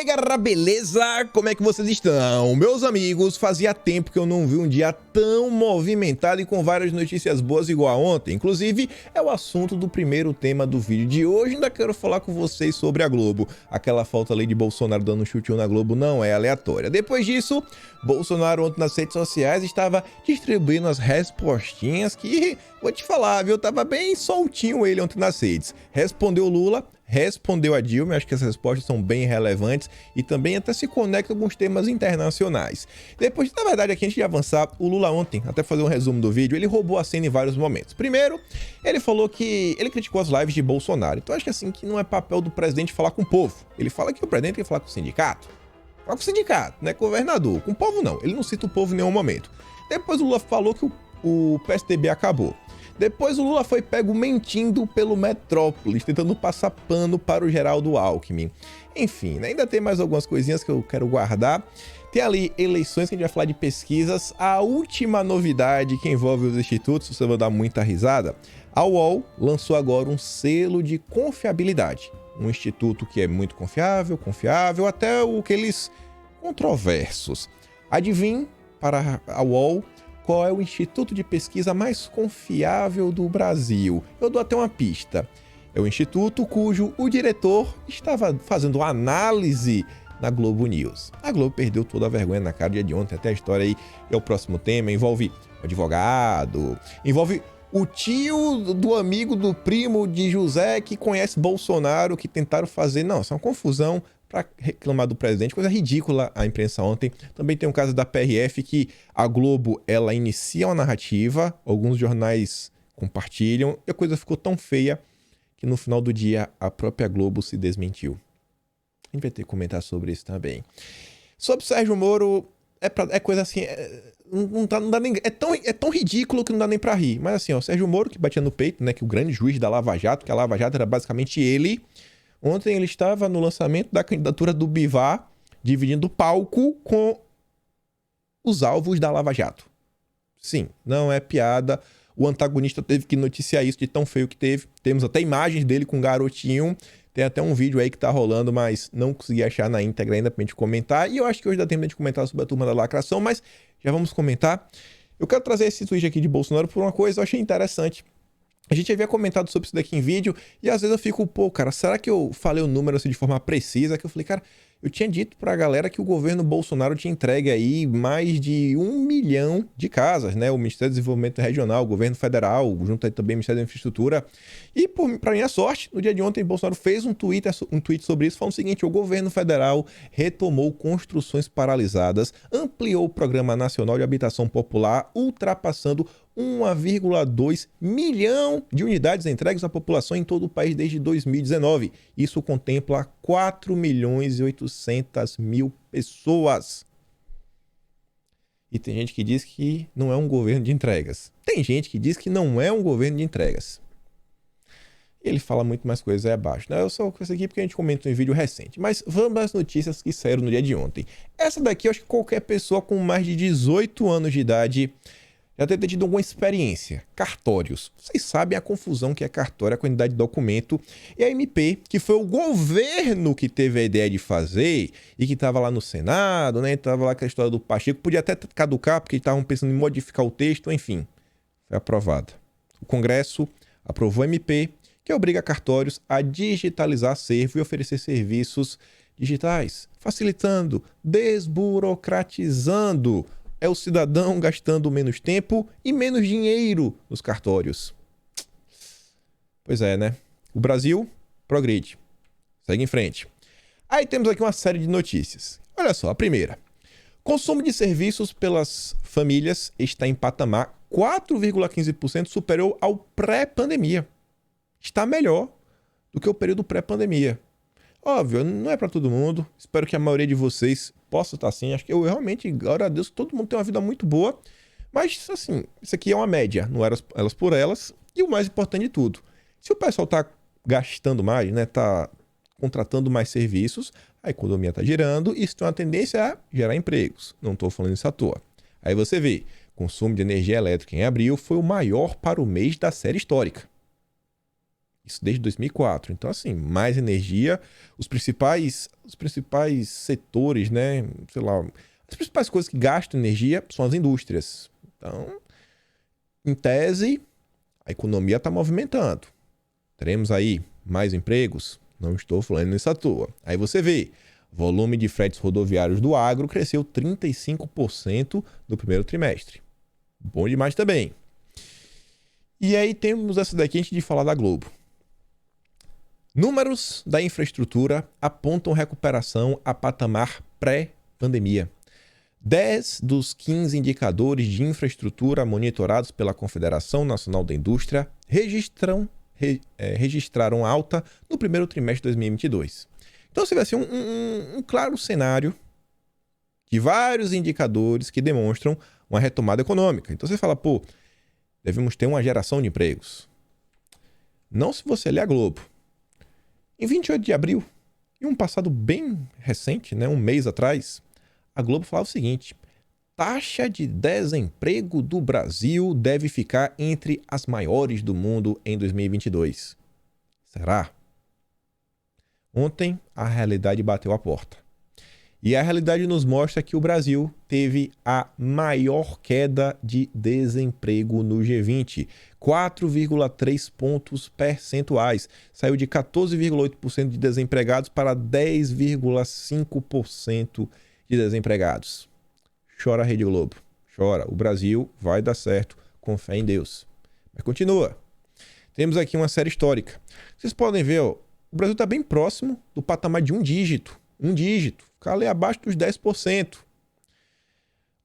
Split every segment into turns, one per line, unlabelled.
aí galera, beleza? Como é que vocês estão? Meus amigos, fazia tempo que eu não vi um dia tão movimentado e com várias notícias boas igual a ontem. Inclusive, é o assunto do primeiro tema do vídeo de hoje. Ainda quero falar com vocês sobre a Globo. Aquela falta ali de Bolsonaro dando chute na Globo não é aleatória. Depois disso, Bolsonaro ontem nas redes sociais estava distribuindo as respostinhas que, vou te falar, viu? Tava bem soltinho ele ontem nas redes. Respondeu Lula, respondeu a Dilma, acho que essas respostas são bem relevantes e também até se conectam com alguns temas internacionais. Depois, na verdade, aqui antes de avançar, o Lula ontem, até fazer um resumo do vídeo, ele roubou a cena em vários momentos. Primeiro, ele falou que ele criticou as lives de Bolsonaro. Então acho que assim, que não é papel do presidente falar com o povo. Ele fala que o presidente tem que falar com o sindicato. Fala com o sindicato, não é com o governador. Com o povo não, ele não cita o povo em nenhum momento. Depois o Lula falou que o PSDB acabou. Depois o Lula foi pego mentindo pelo Metrópolis, tentando passar pano para o Geraldo Alckmin. Enfim, ainda tem mais algumas coisinhas que eu quero guardar. Tem ali eleições que a gente vai falar de pesquisas. A última novidade que envolve os institutos, você vai dar muita risada. A UOL lançou agora um selo de confiabilidade. Um instituto que é muito confiável, até aqueles controversos. Adivinhe, para a UOL, qual é o instituto de pesquisa mais confiável do Brasil? Eu dou até uma pista. É o instituto cujo o diretor estava fazendo análise na Globo News. A Globo perdeu toda a vergonha na cara dia de ontem, até a história aí é o próximo tema, envolve o advogado, envolve o tio do amigo do primo de José que conhece Bolsonaro, que tentaram fazer... Não, isso é uma confusão para reclamar do presidente, coisa ridícula a imprensa ontem. Também tem um caso da PRF que a Globo, ela inicia uma narrativa, alguns jornais compartilham, e a coisa ficou tão feia que no final do dia a própria Globo se desmentiu. A gente vai ter que comentar sobre isso também. Sobre Sérgio Moro, é coisa assim... Não dá nem, é tão ridículo que não dá nem pra rir. Mas assim, ó, Sérgio Moro, que batia no peito, né, que o grande juiz da Lava Jato, que a Lava Jato era basicamente ele. Ontem ele estava no lançamento da candidatura do Bivar, dividindo o palco com os alvos da Lava Jato. Sim, não é piada. O antagonista teve que noticiar isso de tão feio que teve. Temos até imagens dele com um garotinho. Tem até um vídeo aí que tá rolando, mas não consegui achar na íntegra ainda pra gente comentar. E eu acho que hoje dá tempo de gente comentar sobre a turma da lacração, mas já vamos comentar. Eu quero trazer esse tweet aqui de Bolsonaro por uma coisa que eu achei interessante. A gente havia comentado sobre isso daqui em vídeo e às vezes eu fico, pô, cara, será que eu falei o número assim de forma precisa? Que eu falei, cara, eu tinha dito pra galera que o governo Bolsonaro tinha entregue aí mais de 1 milhão de casas, né? O Ministério do Desenvolvimento Regional, o governo federal, junto aí também o Ministério da Infraestrutura. E, pra minha sorte, no dia de ontem, Bolsonaro fez um tweet sobre isso, falando o seguinte: o governo federal retomou construções paralisadas, ampliou o Programa Nacional de Habitação Popular, ultrapassando 1,2 milhão de unidades entregues à população em todo o país desde 2019. Isso contempla 4.800.000 pessoas. E tem gente que diz que não é um governo de entregas. Tem gente que diz que não é um governo de entregas. Ele fala muito mais coisas aí abaixo, né? Eu só com isso aqui porque a gente comentou em vídeo recente. Mas vamos às notícias que saíram no dia de ontem. Essa daqui eu acho que qualquer pessoa com mais de 18 anos de idade já deve ter tido alguma experiência. Cartórios. Vocês sabem a confusão que é cartório, a quantidade de documento. E a MP, que foi o governo que teve a ideia de fazer e que estava lá no Senado, né? Estava lá com a história do Pacheco. Podia até caducar, porque estavam pensando em modificar o texto. Enfim, foi aprovada. O Congresso aprovou a MP, que obriga cartórios a digitalizar acervo e oferecer serviços digitais, facilitando, desburocratizando. É o cidadão gastando menos tempo e menos dinheiro nos cartórios. Pois é, né? O Brasil progride. Segue em frente. Aí temos aqui uma série de notícias. Olha só, a primeira. Consumo de serviços pelas famílias está em patamar 4,15% superior ao pré-pandemia. Está melhor do que o período pré-pandemia. Óbvio, não é para todo mundo. Espero que a maioria de vocês possa estar assim. Acho que eu realmente, glória a Deus, todo mundo tem uma vida muito boa. Mas, assim, isso aqui é uma média. Não era elas por elas. E o mais importante de tudo. Se o pessoal está gastando mais, né? Está contratando mais serviços, a economia está girando. Isso tem uma tendência a gerar empregos. Não estou falando isso à toa. Aí você vê, consumo de energia elétrica em abril foi o maior para o mês da série histórica. Isso desde 2004. Então, assim, mais energia. Os principais setores, né? Sei lá, as principais coisas que gastam energia são as indústrias. Então, em tese, a economia está movimentando. Teremos aí mais empregos? Não estou falando isso à toa. Aí você vê, volume de fretes rodoviários do agro cresceu 35% no primeiro trimestre. Bom demais também. E aí temos essa daqui antes de falar da Globo. Números da infraestrutura apontam recuperação a patamar pré-pandemia. 10 dos 15 indicadores de infraestrutura monitorados pela Confederação Nacional da Indústria registraram alta no primeiro trimestre de 2022. Então você vê assim, um claro cenário de vários indicadores que demonstram uma retomada econômica. Então você fala, pô, devemos ter uma geração de empregos. Não se você ler a Globo. Em 28 de abril, em um passado bem recente, né, um mês atrás, a Globo falava o seguinte: taxa de desemprego do Brasil deve ficar entre as maiores do mundo em 2022. Será? Ontem, a realidade bateu a porta. E a realidade nos mostra que o Brasil teve a maior queda de desemprego no G20, 4,3 pontos percentuais. Saiu de 14,8% de desempregados para 10,5% de desempregados. Chora, Rede Globo. Chora. O Brasil vai dar certo. Com fé em Deus. Mas continua. Temos aqui uma série histórica. Vocês podem ver, ó, o Brasil está bem próximo do patamar de um dígito. Um dígito. Ficar ali abaixo dos 10%.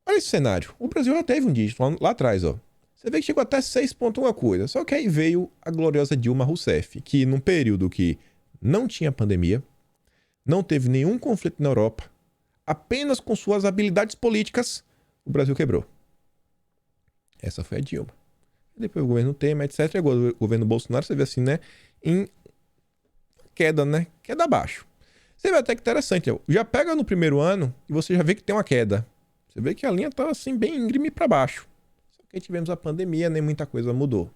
Olha esse cenário. O Brasil já teve um dígito lá atrás, ó. Você vê que chegou até 6 ponto uma coisa. Só que aí veio a gloriosa Dilma Rousseff, que num período que não tinha pandemia, não teve nenhum conflito na Europa, apenas com suas habilidades políticas, o Brasil quebrou. Essa foi a Dilma. Depois o governo Temer, etc. Agora o governo Bolsonaro, você vê assim, né? Em queda, né? Queda abaixo. Você vê até que interessante. Já pega no primeiro ano e você já vê que tem uma queda. Você vê que a linha tá assim bem íngreme para baixo. Só que aí tivemos a pandemia, nem muita coisa mudou.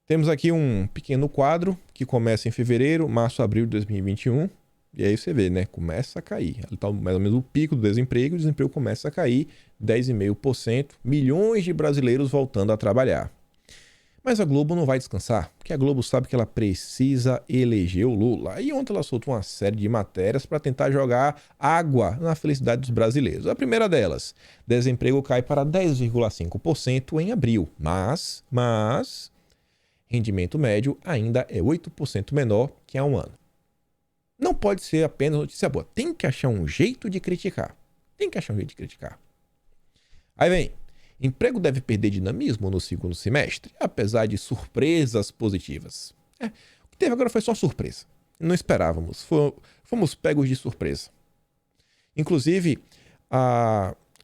Temos aqui um pequeno quadro que começa em fevereiro, março, abril de 2021. E aí você vê, né? Começa a cair. Ali tá mais ou menos o pico do desemprego. O desemprego começa a cair 10,5%. Milhões de brasileiros voltando a trabalhar. Mas a Globo não vai descansar, porque a Globo sabe que ela precisa eleger o Lula. E ontem ela soltou uma série de matérias para tentar jogar água na felicidade dos brasileiros. A primeira delas, desemprego cai para 10,5% em abril, mas rendimento médio ainda é 8% menor que há um ano. Não pode ser apenas notícia boa, tem que achar um jeito de criticar. Aí vem. Emprego deve perder dinamismo no segundo semestre, apesar de surpresas positivas. O que teve agora foi só surpresa. Não esperávamos. Fomos pegos de surpresa. Inclusive,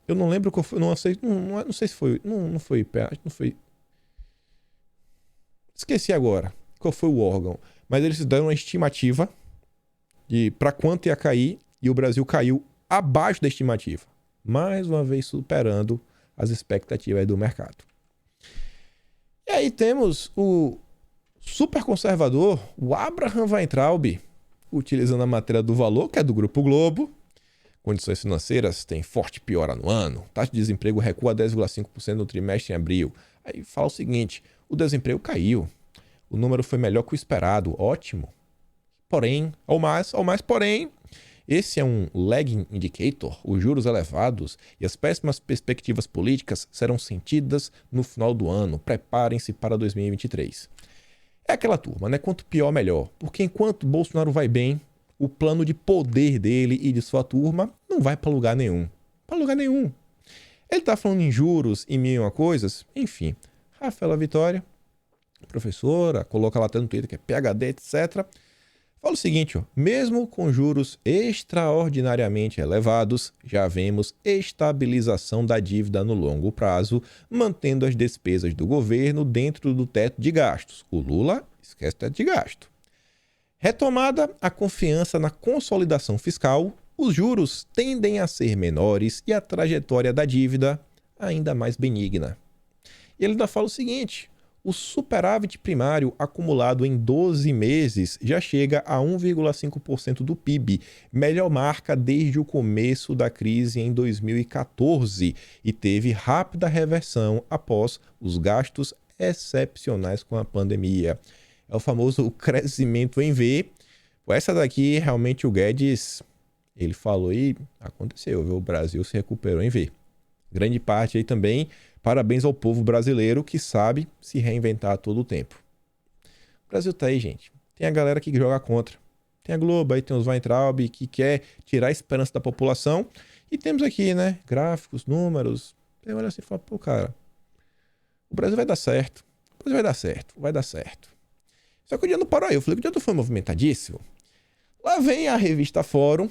eu não lembro qual foi. Não sei se foi. Não foi. Esqueci agora qual foi o órgão. Mas eles deram uma estimativa de para quanto ia cair e o Brasil caiu abaixo da estimativa. Mais uma vez superando as expectativas do mercado. E aí temos o super conservador, o Abraham Weintraub, utilizando a matéria do Valor, que é do Grupo Globo. Condições financeiras têm forte piora no ano. Taxa de desemprego recua 10,5% no trimestre em abril. Aí fala o seguinte, o desemprego caiu. O número foi melhor que o esperado. Ótimo. Porém, porém, esse é um lagging indicator. Os juros elevados e as péssimas perspectivas políticas serão sentidas no final do ano. Preparem-se para 2023. É aquela turma, né? Quanto pior, melhor. Porque enquanto Bolsonaro vai bem, o plano de poder dele e de sua turma não vai para lugar nenhum. Ele tá falando em juros e mil e uma coisas. Enfim, Rafaela Vitória, professora, coloca lá até no Twitter que é PhD, etc., fala o seguinte, mesmo com juros extraordinariamente elevados, já vemos estabilização da dívida no longo prazo, mantendo as despesas do governo dentro do teto de gastos. O Lula esquece o teto de gasto. Retomada a confiança na consolidação fiscal, os juros tendem a ser menores e a trajetória da dívida ainda mais benigna. E ele ainda fala o seguinte, O superávit primário acumulado em 12 meses já chega a 1,5% do PIB, melhor marca desde o começo da crise em 2014, e teve rápida reversão após os gastos excepcionais com a pandemia. É o famoso crescimento em V. Essa daqui, realmente, o Guedes, ele falou e aconteceu, viu? O Brasil se recuperou em V. Grande parte aí também, parabéns ao povo brasileiro que sabe se reinventar a todo o tempo. O Brasil tá aí, gente. Tem a galera que joga contra. Tem a Globo, aí tem os Weintraub que quer tirar a esperança da população. E temos aqui, né, gráficos, números. Você olha assim e fala, pô, cara, o Brasil vai dar certo. O Brasil vai dar certo, vai dar certo. Só que o dia não parou aí. Eu falei que o dia foi movimentadíssimo. Lá vem a revista Fórum,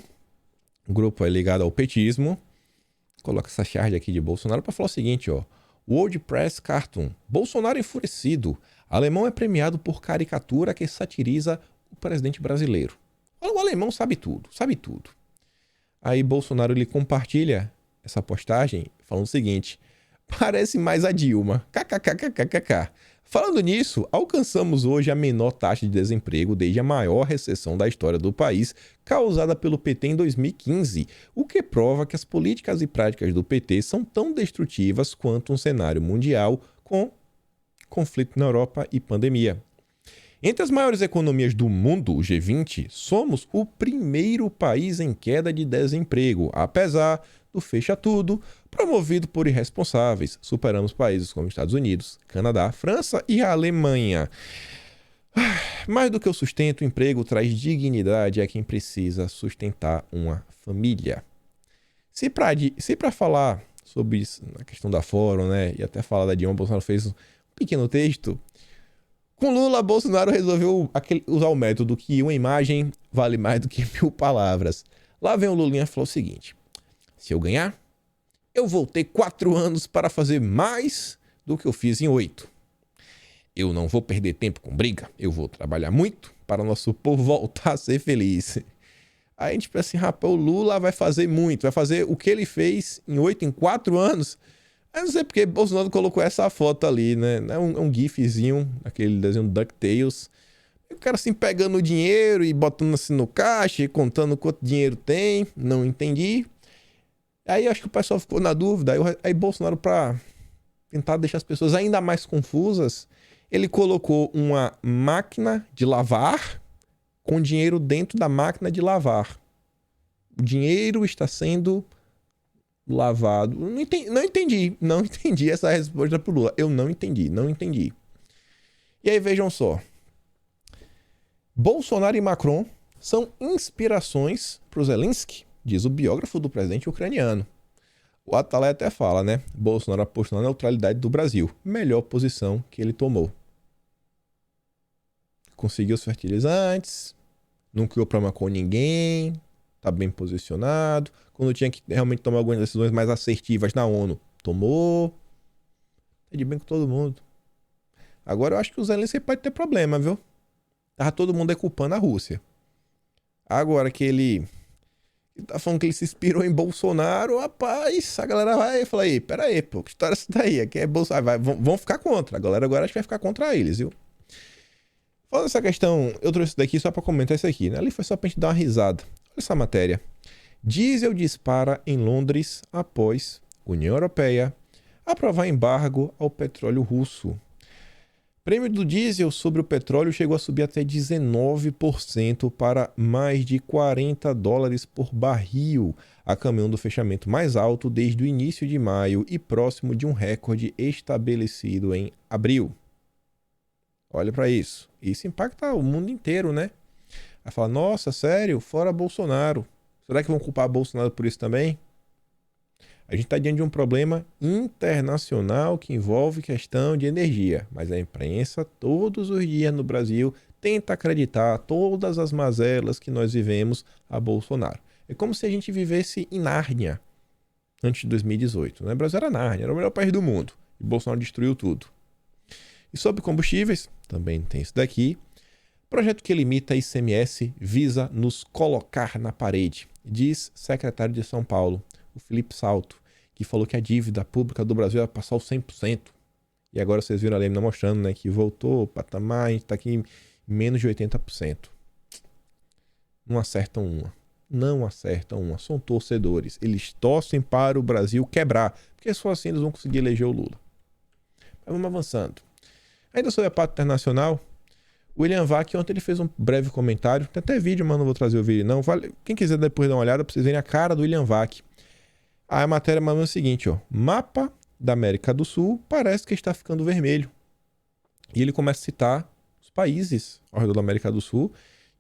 o grupo é ligado ao petismo. Coloca essa charge aqui de Bolsonaro para falar o seguinte, ó. World Press Cartoon. Bolsonaro enfurecido. Alemão é premiado por caricatura que satiriza o presidente brasileiro. O alemão sabe tudo, sabe tudo. Aí Bolsonaro ele compartilha essa postagem falando o seguinte: parece mais a Dilma. KKKKKK. Falando nisso, alcançamos hoje a menor taxa de desemprego desde a maior recessão da história do país, causada pelo PT em 2015, o que prova que as políticas e práticas do PT são tão destrutivas quanto um cenário mundial com conflito na Europa e pandemia. Entre as maiores economias do mundo, o G20, somos o primeiro país em queda de desemprego, apesar do fecha tudo, promovido por irresponsáveis. Superamos países como Estados Unidos, Canadá, França e a Alemanha. Mais do que o sustento, o emprego traz dignidade a quem precisa sustentar uma família. Se para falar sobre isso, a questão da Fórum, né, e até falar da Dilma, Bolsonaro fez um pequeno texto. Com Lula, Bolsonaro resolveu usar o método que uma imagem vale mais do que 1000 palavras. Lá vem o Lulinha e falou o seguinte: se eu ganhar, eu vou ter 4 anos para fazer mais do que eu fiz em 8. Eu não vou perder tempo com briga, eu vou trabalhar muito para o nosso povo voltar a ser feliz. Aí a gente pensa assim, rapaz, o Lula vai fazer muito, vai fazer o que ele fez em 8, em 4 anos. Eu não sei porque Bolsonaro colocou essa foto ali, né? É um gifzinho, aquele desenho DuckTales. O cara assim pegando o dinheiro e botando assim no caixa e contando quanto dinheiro tem. Não entendi. Aí acho que o pessoal ficou na dúvida. Aí Bolsonaro, para tentar deixar as pessoas ainda mais confusas, ele colocou uma máquina de lavar com dinheiro dentro da máquina de lavar. O dinheiro está sendo lavado. Não entendi essa resposta pro Lula. Eu não entendi. E aí vejam só. Bolsonaro e Macron são inspirações para o Zelensky, diz o biógrafo do presidente ucraniano. O Atalaya até fala, né? Bolsonaro apostou na neutralidade do Brasil. Melhor posição que ele tomou. Conseguiu os fertilizantes, não criou problema com ninguém, tá bem posicionado. Quando tinha que realmente tomar algumas decisões mais assertivas na ONU, tomou. Tá de bem com todo mundo. Agora eu acho que o Zelensky pode ter problema, viu? Tava todo mundo culpando a Rússia. Agora que ele tá falando que ele se inspirou em Bolsonaro, rapaz, a galera vai falar aí, pera aí, pô, que história é essa daí? Aqui é Bolsonaro, vão ficar contra. A galera agora acho que vai ficar contra eles, viu? Falando essa questão, eu trouxe isso daqui só pra comentar isso aqui, né? Ali foi só pra gente dar uma risada. Olha essa matéria. Diesel dispara em Londres após União Europeia aprovar embargo ao petróleo russo. Prêmio do diesel sobre o petróleo chegou a subir até 19% para mais de $40 por barril, a caminho do fechamento mais alto desde o início de maio e próximo de um recorde estabelecido em abril. Olha para isso. Isso impacta o mundo inteiro, né? Vai falar, nossa, sério? Fora Bolsonaro. Será que vão culpar Bolsonaro por isso também? A gente está diante de um problema internacional que envolve questão de energia. Mas a imprensa, todos os dias no Brasil, tenta acreditar todas as mazelas que nós vivemos a Bolsonaro. É como se a gente vivesse em Nárnia antes de 2018. Né? O Brasil era Nárnia, era o melhor país do mundo. E Bolsonaro destruiu tudo. E sobre combustíveis, também tem isso daqui. Projeto que limita ICMS visa nos colocar na parede, diz secretário de São Paulo, o Felipe Salto, que falou que a dívida pública do Brasil ia passar os 100%. E agora vocês viram a Lêmina mostrando, né, que voltou o patamar, a gente tá aqui em menos de 80%. Não acertam uma. Não acertam uma. São torcedores. Eles torcem para o Brasil quebrar. Porque só assim eles vão conseguir eleger o Lula. Mas vamos avançando. Ainda sobre a parte internacional, o William Vac ontem ele fez um breve comentário. Tem até vídeo, mas não vou trazer o vídeo não. Quem quiser depois dar uma olhada, pra vocês verem a cara do William Vac. A matéria manda o seguinte, ó. Mapa da América do Sul parece que está ficando vermelho. E ele começa a citar os países ao redor da América do Sul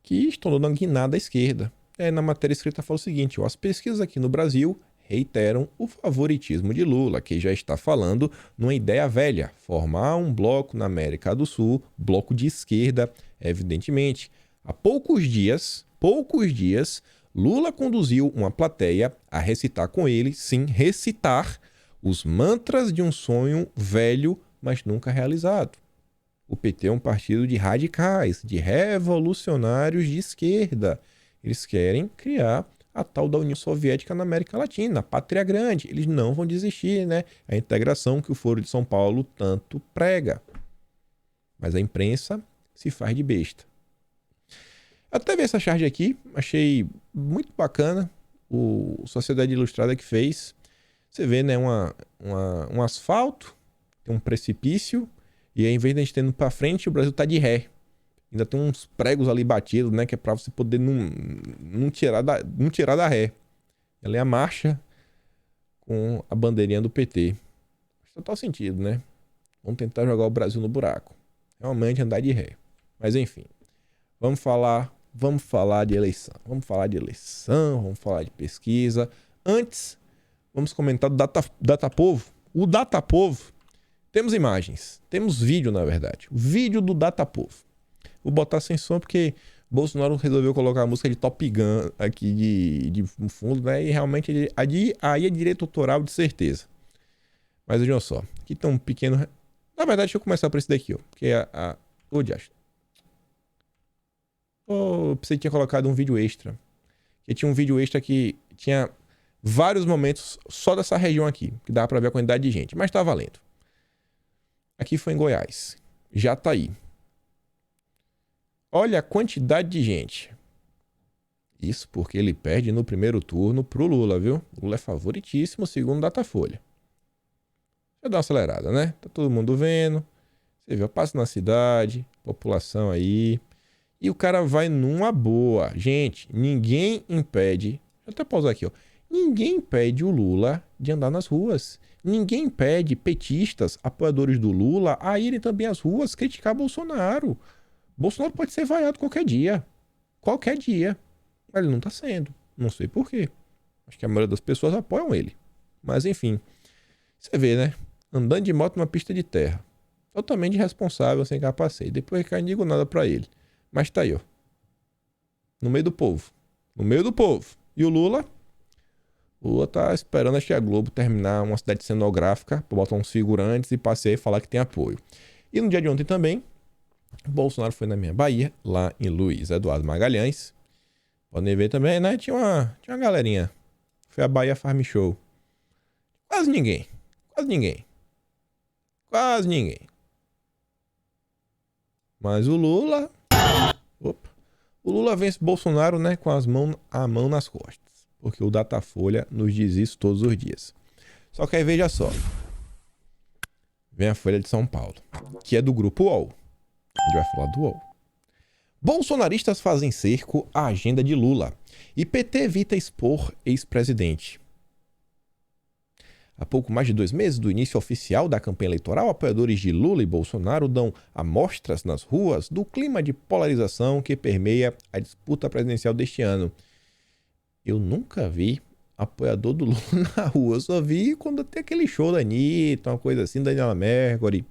que estão dando uma guinada à esquerda. Na matéria escrita fala o seguinte, ó, as pesquisas aqui no Brasil reiteram o favoritismo de Lula, que já está falando numa ideia velha, formar um bloco na América do Sul, bloco de esquerda, evidentemente. Há poucos dias, Lula conduziu uma plateia a recitar com ele, sim, recitar os mantras de um sonho velho, mas nunca realizado. O PT é um partido de radicais, de revolucionários de esquerda. Eles querem criar a tal da União Soviética na América Latina, a pátria grande. Eles não vão desistir, né? A integração que o Foro de São Paulo tanto prega. Mas a imprensa se faz de besta. Até vi essa charge aqui, achei muito bacana o Sociedade Ilustrada que fez. Você vê, né, um asfalto, tem um precipício, e aí, em vez de a gente ter indo para frente, o Brasil tá de ré. Ainda tem uns pregos ali batidos, né, que é para você poder não tirar da ré. Ela é a marcha com a bandeirinha do PT. Faz total sentido, né? Vamos tentar jogar o Brasil no buraco. Realmente andar de ré. Mas enfim, vamos falar de eleição. Vamos falar de pesquisa. Antes, vamos comentar do Datapovo. O Datapovo, temos imagens, temos vídeo, na verdade. O vídeo do Datapovo. Vou botar sem som porque Bolsonaro resolveu colocar a música de Top Gun aqui de fundo, né? E realmente aí é direito autoral de certeza. Mas vejam só, aqui tem um pequeno... Na verdade, deixa eu começar por esse daqui, ó. Que é Ô, diacho. Eu pensei que tinha colocado um vídeo extra. Que tinha um vídeo extra que tinha vários momentos só dessa região aqui, que dava pra ver a quantidade de gente. Mas tá valendo. Aqui foi em Goiás. Já tá aí. Olha a quantidade de gente. Isso porque ele perde no primeiro turno pro Lula, viu? O Lula é favoritíssimo, segundo Datafolha. Deixa eu dar uma acelerada, né? Tá todo mundo vendo. Você viu, passa na cidade, população aí. E o cara vai numa boa. Gente, ninguém impede... Deixa eu até pausar aqui, ó. Ninguém impede o Lula de andar nas ruas. Ninguém impede petistas, apoiadores do Lula, a irem também às ruas criticar Bolsonaro. Bolsonaro pode ser vaiado qualquer dia. Qualquer dia. Mas ele não tá sendo. Não sei por quê. Acho que a maioria das pessoas apoiam ele. Mas enfim. Você vê, né? Andando de moto numa pista de terra. Totalmente irresponsável, sem capacete. Depois que eu não digo nada pra ele. Mas tá aí, ó. No meio do povo. No meio do povo. E o Lula? O Lula tá esperando acho que a Globo terminar uma cidade cenográfica pra botar uns figurantes e passear e falar que tem apoio. E no dia de ontem também, Bolsonaro foi na minha Bahia, lá em Luiz Eduardo Magalhães. Podem ver também, né? Tinha uma galerinha. Foi a Bahia Farm Show. Quase ninguém. Mas o Lula... O Lula vence Bolsonaro, né, com a mão nas costas. Porque o Datafolha nos diz isso todos os dias. Só que aí veja só. Vem a Folha de São Paulo, que é do Grupo UOL. A gente vai falar do UOL. Bolsonaristas fazem cerco à agenda de Lula. E PT evita expor ex-presidente. Há pouco mais de 2 meses do início oficial da campanha eleitoral, apoiadores de Lula e Bolsonaro dão amostras nas ruas do clima de polarização que permeia a disputa presidencial deste ano. Eu nunca vi apoiador do Lula na rua. Eu só vi quando tem aquele show da Anitta, uma coisa assim, Daniela Mercury.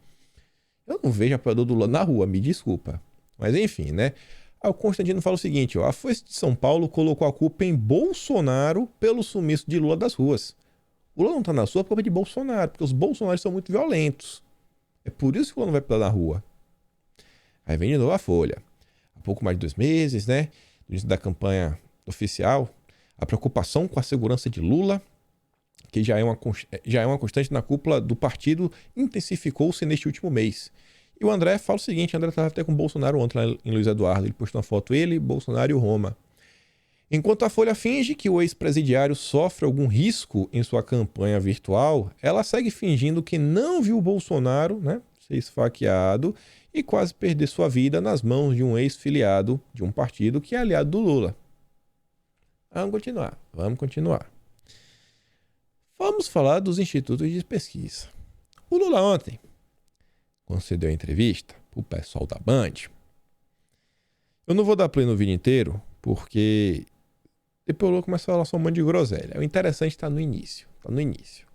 Eu não vejo apoiador do Lula na rua, me desculpa. Mas enfim, né? O Constantino fala o seguinte, ó. A Folha de São Paulo colocou a culpa em Bolsonaro pelo sumiço de Lula das ruas. O Lula não tá na rua por culpa de Bolsonaro, porque os bolsonaristas são muito violentos. É por isso que o Lula não vai estar na rua. Aí vem de novo a Folha. Há pouco mais de 2 meses, né? No início da campanha oficial, a preocupação com a segurança de Lula, que já é uma constante na cúpula do partido, intensificou-se neste último mês. E o André fala o seguinte, o André estava até com o Bolsonaro ontem lá em Luiz Eduardo, ele postou uma foto, ele, Bolsonaro e o Roma. Enquanto a Folha finge que o ex-presidiário sofre algum risco em sua campanha virtual, ela segue fingindo que não viu o Bolsonaro, né, ser esfaqueado e quase perder sua vida nas mãos de um ex-filiado de um partido que é aliado do Lula. Vamos continuar. Vamos falar dos institutos de pesquisa. O Lula ontem concedeu entrevista para o pessoal da Band. Eu não vou dar play no vídeo inteiro, porque depois o Lula começa a falar só um monte de groselha. O interessante está no início.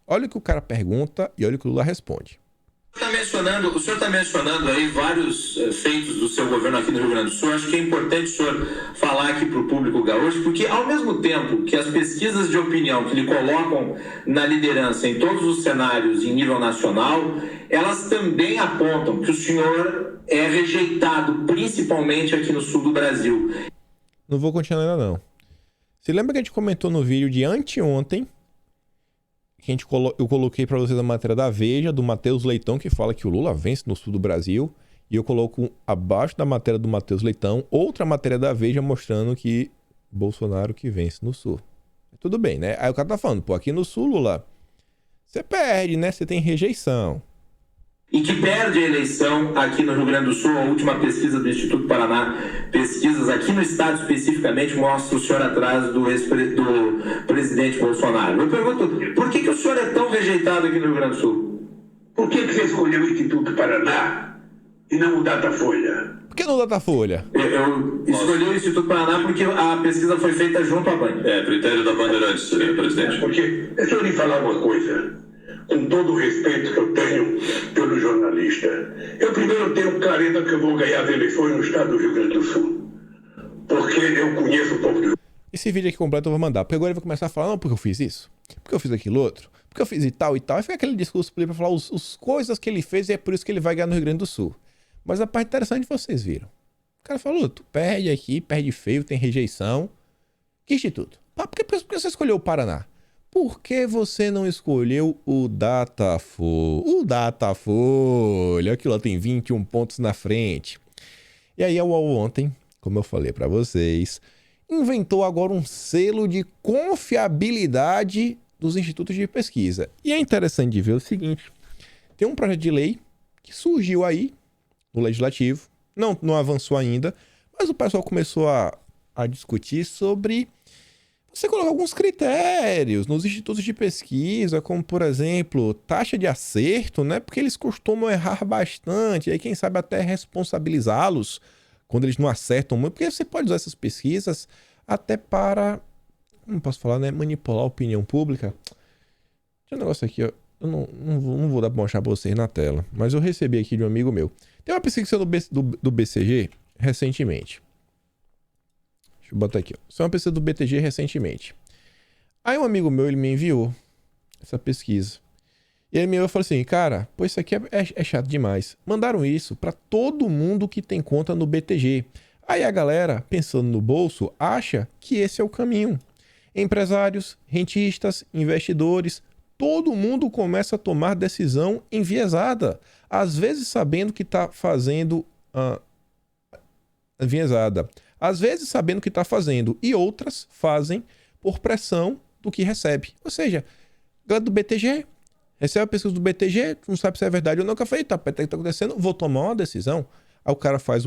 Olha o que o cara pergunta e olha o que o Lula responde.
O senhor está mencionando aí vários feitos do seu governo aqui no Rio Grande do Sul. Acho que é importante o senhor falar aqui para o público gaúcho, porque ao mesmo tempo que as pesquisas de opinião que lhe colocam na liderança em todos os cenários em nível nacional, elas também apontam que o senhor é rejeitado, principalmente aqui no sul do Brasil.
Não vou continuar ainda não. Você lembra que a gente comentou no vídeo de anteontem, que eu coloquei para vocês a matéria da Veja, do Matheus Leitão, que fala que o Lula vence no sul do Brasil, e eu coloco abaixo da matéria do Matheus Leitão outra matéria da Veja mostrando que Bolsonaro que vence no sul. Tudo bem, né? Aí o cara tá falando, pô, aqui no sul, Lula, você perde, né? Você tem rejeição.
E que perde a eleição aqui no Rio Grande do Sul. A última pesquisa do Instituto Paraná, pesquisas aqui no estado especificamente, mostra o senhor atrás do presidente Bolsonaro. Eu pergunto, por que o senhor é tão rejeitado aqui no Rio Grande do Sul?
Por que você escolheu o Instituto Paraná e não o Datafolha?
Por que não o Datafolha?
Eu escolhi o Instituto Paraná porque a pesquisa foi feita junto à Band.
Critério da Bandeirantes, presidente.
Porque, deixa eu lhe falar uma coisa. Com todo o respeito que eu tenho pelo jornalista, eu primeiro tenho clareza que eu vou ganhar as eleições no estado do Rio Grande do Sul. Porque eu conheço o povo do...
Esse vídeo aqui completo eu vou mandar, porque agora ele vai começar a falar, não, porque eu fiz isso, porque eu fiz aquilo outro, porque eu fiz e tal, e fica aquele discurso pra falar as coisas que ele fez e é por isso que ele vai ganhar no Rio Grande do Sul. Mas a parte interessante vocês viram. O cara falou, tu perde aqui, perde feio, tem rejeição. Que instituto? Por que você escolheu o Paraná? Por que você não escolheu o Datafolha? O Datafolha, aquilo lá tem 21 pontos na frente. E aí a UOL ontem, como eu falei para vocês, inventou agora um selo de confiabilidade dos institutos de pesquisa. E é interessante de ver o seguinte, tem um projeto de lei que surgiu aí no Legislativo, não avançou ainda, mas o pessoal começou a discutir sobre... Você coloca alguns critérios nos institutos de pesquisa, como, por exemplo, taxa de acerto, né? Porque eles costumam errar bastante, e aí quem sabe até responsabilizá-los quando eles não acertam muito, porque você pode usar essas pesquisas até para, como posso falar, né? Manipular a opinião pública. Tem um negócio aqui, ó, eu não vou dar pra mostrar pra vocês na tela, mas eu recebi aqui de um amigo meu. Tem uma pesquisa do BCG recentemente. Deixa eu botar aqui, ó. Isso é uma pesquisa do BTG recentemente. Aí um amigo meu, ele me enviou essa pesquisa. E ele me enviou e falou assim, cara, pô, isso aqui é chato demais. Mandaram isso para todo mundo que tem conta no BTG. Aí a galera, pensando no bolso, acha que esse é o caminho. Empresários, rentistas, investidores, todo mundo começa a tomar decisão enviesada. Às vezes sabendo que está fazendo... enviesada. Às vezes sabendo o que está fazendo, e outras fazem por pressão do que recebe. Ou seja, galera do BTG, recebe a pesquisa do BTG, não sabe se é verdade ou não, que eu falei, tá, o que está acontecendo, vou tomar uma decisão. Aí o cara faz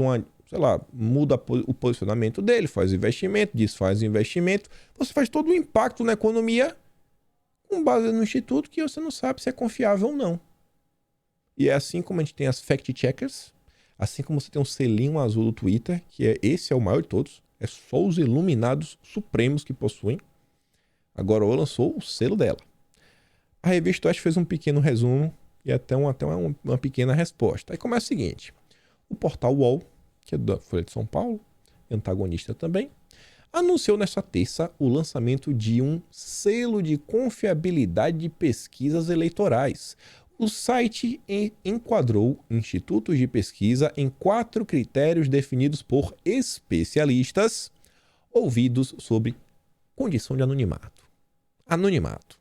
muda o posicionamento dele, faz investimento, desfaz o investimento, você faz todo o impacto na economia com base no instituto que você não sabe se é confiável ou não. E é assim como a gente tem as fact-checkers, assim como você tem um selinho azul do Twitter, que esse é o maior de todos. É só os iluminados supremos que possuem. Agora ela lançou o selo dela. A revista Oeste fez um pequeno resumo e até uma pequena resposta. Aí começa o seguinte. O portal UOL, que é da Folha de São Paulo, antagonista também, anunciou nesta terça o lançamento de um selo de confiabilidade de pesquisas eleitorais. O site enquadrou institutos de pesquisa em 4 critérios definidos por especialistas ouvidos sobre condição de anonimato. Anonimato.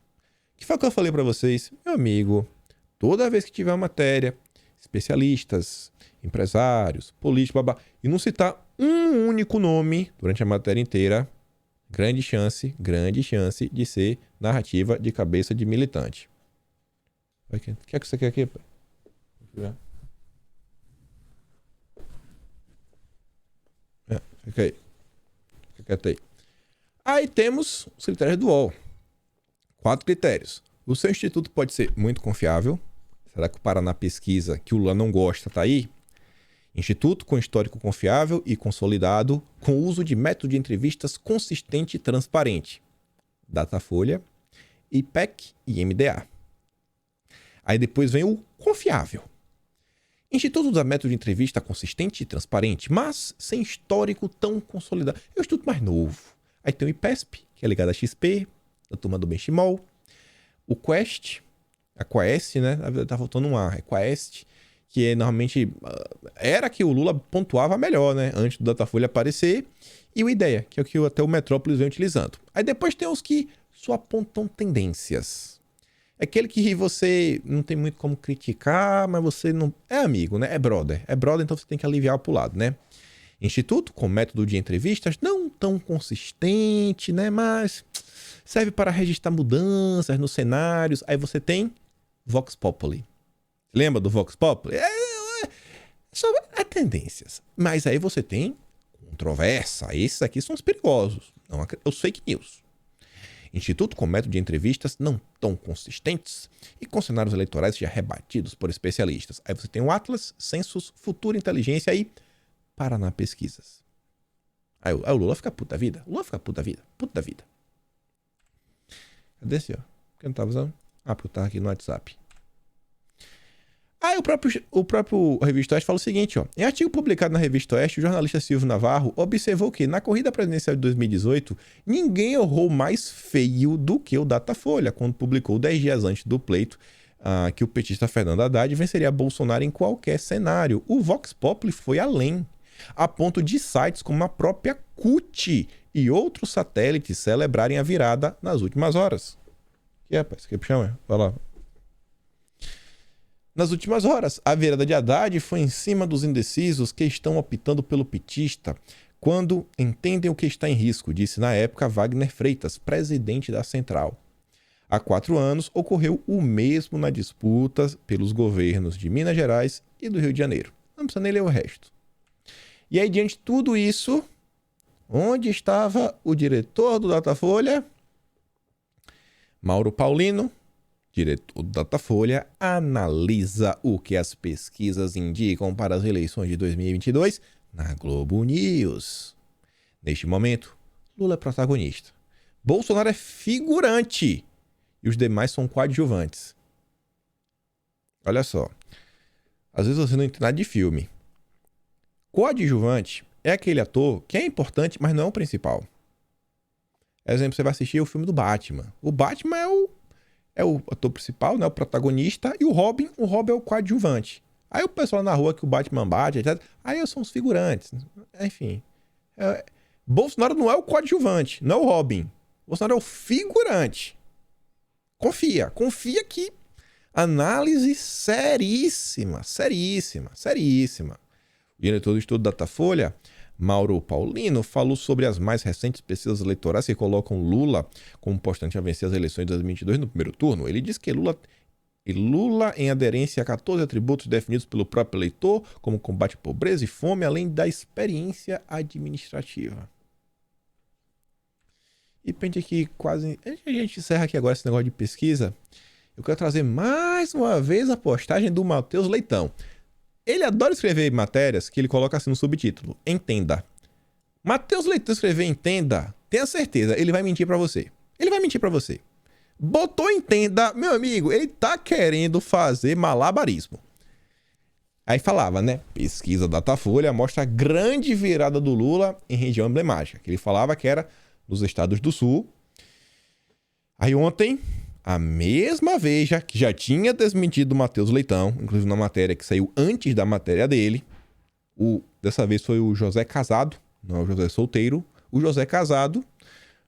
Que foi o que eu falei para vocês? Meu amigo, toda vez que tiver uma matéria, especialistas, empresários, políticos, babá, e não citar um único nome durante a matéria inteira, grande chance de ser narrativa de cabeça de militante. O que é que você quer aqui? Fica aí. Fica quieto aí. Aí temos os critérios do UOL. 4 critérios. O seu instituto pode ser muito confiável. Será que o Paraná Pesquisa, que o Lula não gosta, tá aí? Instituto com histórico confiável e consolidado, com uso de método de entrevistas consistente e transparente. Datafolha, IPEC e MDA. Aí depois vem o confiável. Instituto usa método de entrevista consistente e transparente, mas sem histórico tão consolidado. É o instituto mais novo. Aí tem o IPESP, que é ligado à XP, da turma do Benchimol. O Quest, a Quest, né? Tá faltando um A, é Quest, que é, normalmente era que o Lula pontuava melhor, né? Antes do Datafolha aparecer. E o IDEA, que é o que até o Metrópolis vem utilizando. Aí depois tem os que só apontam tendências. É aquele que você não tem muito como criticar, mas você não... É amigo, né? É brother. É brother, então você tem que aliviar pro lado, né? Instituto com método de entrevistas não tão consistente, né? Mas serve para registrar mudanças nos cenários. Aí você tem Vox Populi. Lembra do Vox Populi? Só tendências. Mas aí você tem controvérsia. Esses aqui são os perigosos. Não, os fake news. Instituto com método de entrevistas não tão consistentes e com cenários eleitorais já rebatidos por especialistas. Aí você tem o Atlas, Census, Futura Inteligência e Paraná Pesquisas. Aí o Lula fica puta da vida. O Lula fica puta da vida. Puta da vida. Cadê esse, ó? Que eu não tava usando? Ah, porque eu tava aqui no WhatsApp. Aí o próprio Revista Oeste fala o seguinte, ó. Em artigo publicado na Revista Oeste, o jornalista Silvio Navarro observou que, na corrida presidencial de 2018, ninguém errou mais feio do que o Datafolha, quando publicou 10 dias antes do pleito que o petista Fernando Haddad venceria Bolsonaro em qualquer cenário. O Vox Populi foi além, a ponto de sites como a própria CUT e outros satélites celebrarem a virada nas últimas horas. Que rapaz, que chama? Vai lá. Nas últimas horas, a virada de Haddad foi em cima dos indecisos que estão optando pelo petista quando entendem o que está em risco, disse na época Wagner Freitas, presidente da Central. Há 4 anos, ocorreu o mesmo na disputa pelos governos de Minas Gerais e do Rio de Janeiro. Não precisa nem ler o resto. E aí, diante de tudo isso, onde estava o diretor do Datafolha? Mauro Paulino, diretor do Datafolha, analisa o que as pesquisas indicam para as eleições de 2022 na Globo News. Neste momento, Lula é protagonista. Bolsonaro é figurante e os demais são coadjuvantes. Olha só, às vezes você não entende nada de filme. Coadjuvante é aquele ator que é importante, mas não é o principal. Exemplo, você vai assistir o filme do Batman. O Batman é o ator principal, né, o protagonista, e o Robin é o coadjuvante. Aí o pessoal na rua que o Batman bate, etc. Aí são os figurantes. Enfim. Bolsonaro não é o coadjuvante, não é o Robin. Bolsonaro é o figurante. Confia que análise seríssima. O diretor do estudo Datafolha, Mauro Paulino, falou sobre as mais recentes pesquisas eleitorais que colocam Lula como postulante a vencer as eleições de 2022 no primeiro turno. Ele diz que Lula em aderência a 14 atributos definidos pelo próprio eleitor, como combate à pobreza e fome, além da experiência administrativa. E pende aqui quase... A gente encerra aqui agora esse negócio de pesquisa. Eu quero trazer mais uma vez a postagem do Matheus Leitão. Ele adora escrever matérias que ele coloca assim no subtítulo. Entenda. Matheus Leitão escrever entenda, tenha certeza, ele vai mentir pra você. Botou entenda, meu amigo, ele tá querendo fazer malabarismo. Aí falava, né? Pesquisa Datafolha mostra a grande virada do Lula em região emblemática. Que ele falava que era nos estados do Sul. Aí ontem, a mesma Veja, que já tinha desmentido o Matheus Leitão, inclusive na matéria que saiu antes da matéria dele. Dessa vez foi o José Casado, não é o José Solteiro. O José Casado.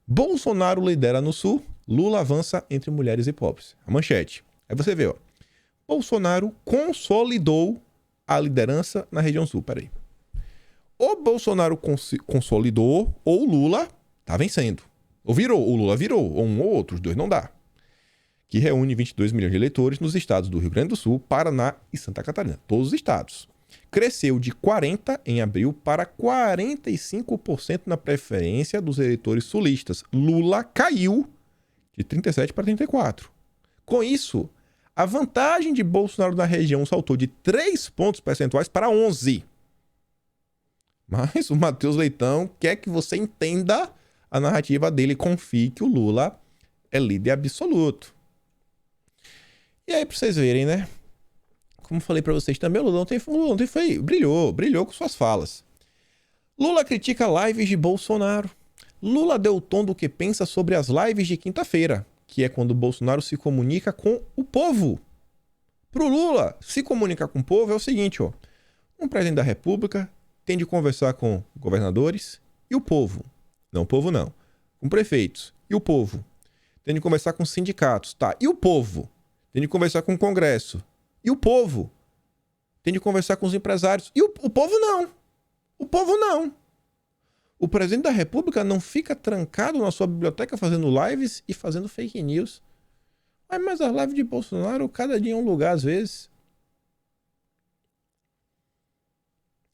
Bolsonaro lidera no Sul Lula avança entre mulheres e pobres. A manchete. Aí você vê, ó. Bolsonaro consolidou a liderança na região sul. Peraí. Ou Bolsonaro consolidou, ou o Lula tá vencendo. Ou virou, o Lula virou. Ou um ou outro, os dois não dá. Que reúne 22 milhões de eleitores nos estados do Rio Grande do Sul, Paraná e Santa Catarina. Todos os estados. Cresceu de 40% em abril para 45% na preferência dos eleitores sulistas. Lula caiu de 37% para 34%. Com isso, a vantagem de Bolsonaro na região saltou de 3 pontos percentuais para 11. Mas o Matheus Leitão quer que você entenda a narrativa dele e confie que o Lula é líder absoluto. E aí, pra vocês verem, né? Como falei pra vocês também, o Lula ontem brilhou com suas falas. Lula critica lives de Bolsonaro. Lula deu o tom do que pensa sobre as lives de quinta-feira, que é quando Bolsonaro se comunica com o povo. Pro Lula, se comunicar com o povo é o seguinte, ó. Um presidente da República tem de conversar com governadores e o povo. Não, o povo não. Com prefeitos e o povo. Tem de conversar com sindicatos, tá? E o povo? Tem de conversar com o Congresso. E o povo? Tem de conversar com os empresários. E o povo não. O povo não. O presidente da República não fica trancado na sua biblioteca fazendo lives e fazendo fake news. Mas as lives de Bolsonaro, cada dia em um lugar, às vezes.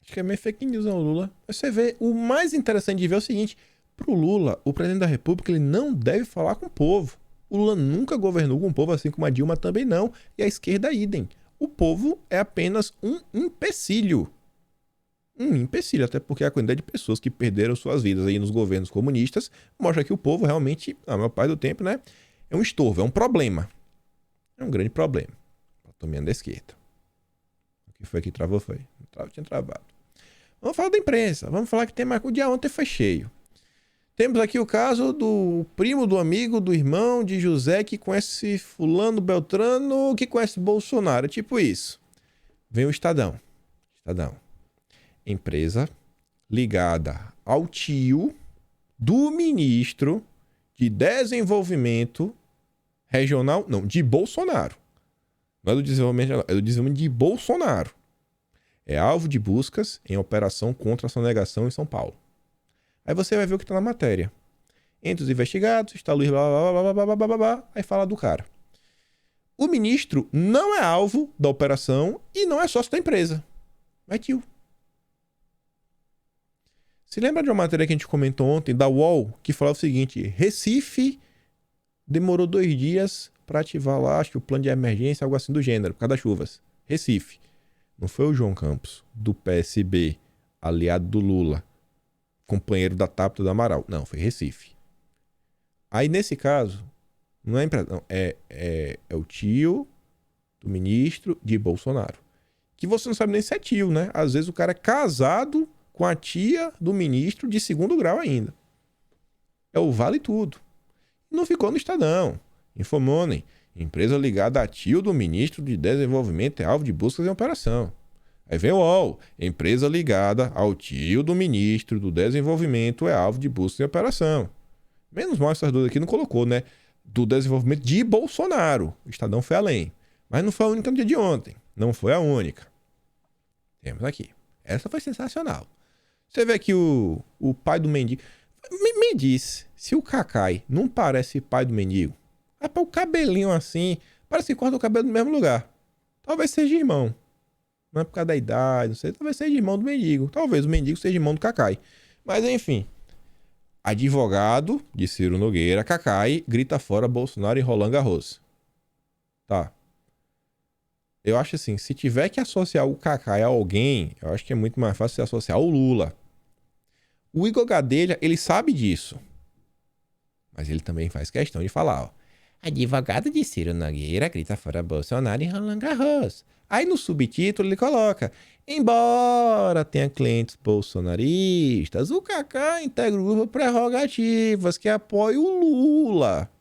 Acho que é meio fake news, não, Lula. Mas você vê, o mais interessante de ver é o seguinte. Pro Lula, o presidente da República, ele não deve falar com o povo. O Lula nunca governou com o povo, assim como a Dilma também não. E a esquerda, idem. O povo é apenas um empecilho. Um empecilho, até porque a quantidade de pessoas que perderam suas vidas aí nos governos comunistas mostra que o povo realmente, a maior parte do tempo, né, é um estorvo, é um problema. É um grande problema. Autonomia da esquerda. O que foi que travou foi. Tinha travado. Vamos falar da imprensa. Vamos falar que tem mais. O dia ontem foi cheio. Temos aqui o caso do primo, do amigo, do irmão de José que conhece fulano Beltrano, que conhece Bolsonaro. Tipo isso. Vem o Estadão. Empresa ligada ao tio do ministro de desenvolvimento regional, não, de Bolsonaro. Não é do desenvolvimento regional, é do desenvolvimento de Bolsonaro. É alvo de buscas em operação contra a sonegação em São Paulo. Aí você vai ver o que está na matéria. Entre os investigados, está Luiz blá, aí fala do cara. O ministro não é alvo da operação e não é sócio da empresa. Mas tio. Se lembra de uma matéria que a gente comentou ontem, da UOL, que falava o seguinte: Recife demorou 2 dias para ativar lá, acho que o plano de emergência, algo assim do gênero, por causa das chuvas. Recife. Não foi o João Campos, do PSB, aliado do Lula, companheiro da Tabata do Amaral. Não, foi Recife. Aí, nesse caso, não é empresa, não, é o tio do ministro de Bolsonaro. Que você não sabe nem se é tio, né? Às vezes o cara é casado com a tia do ministro de 2º grau ainda. É o vale tudo. Não ficou no Estadão. Infomoney. Empresa ligada a tio do ministro de desenvolvimento é alvo de buscas em operação. Aí vem o UOL. Empresa ligada ao tio do ministro do desenvolvimento é alvo de buscas em operação. Menos mal essas duas aqui não colocou, né? Do desenvolvimento de Bolsonaro. O Estadão foi além. Mas não foi a única no dia de ontem. Não foi a única. Temos aqui. Essa foi sensacional. Você vê aqui o pai do mendigo. Me diz, se o Cacai não parece pai do mendigo, é para o cabelinho assim, parece que corta o cabelo no mesmo lugar. Talvez seja irmão. Não é por causa da idade, não sei. Talvez seja irmão do mendigo. Talvez o mendigo seja irmão do Cacai. Mas enfim. Advogado de Ciro Nogueira, Cacai, grita fora Bolsonaro em Roland Garros. Tá. Eu acho assim, se tiver que associar o Cacai a alguém, eu acho que é muito mais fácil se associar ao Lula. O Igor Gadelha, ele sabe disso. Mas ele também faz questão de falar, ó. Advogado de Ciro Nogueira grita fora Bolsonaro em Roland Garros. Aí no subtítulo ele coloca: embora tenha clientes bolsonaristas, o Kaká integra o grupo Prerrogativas que apoia o Lula.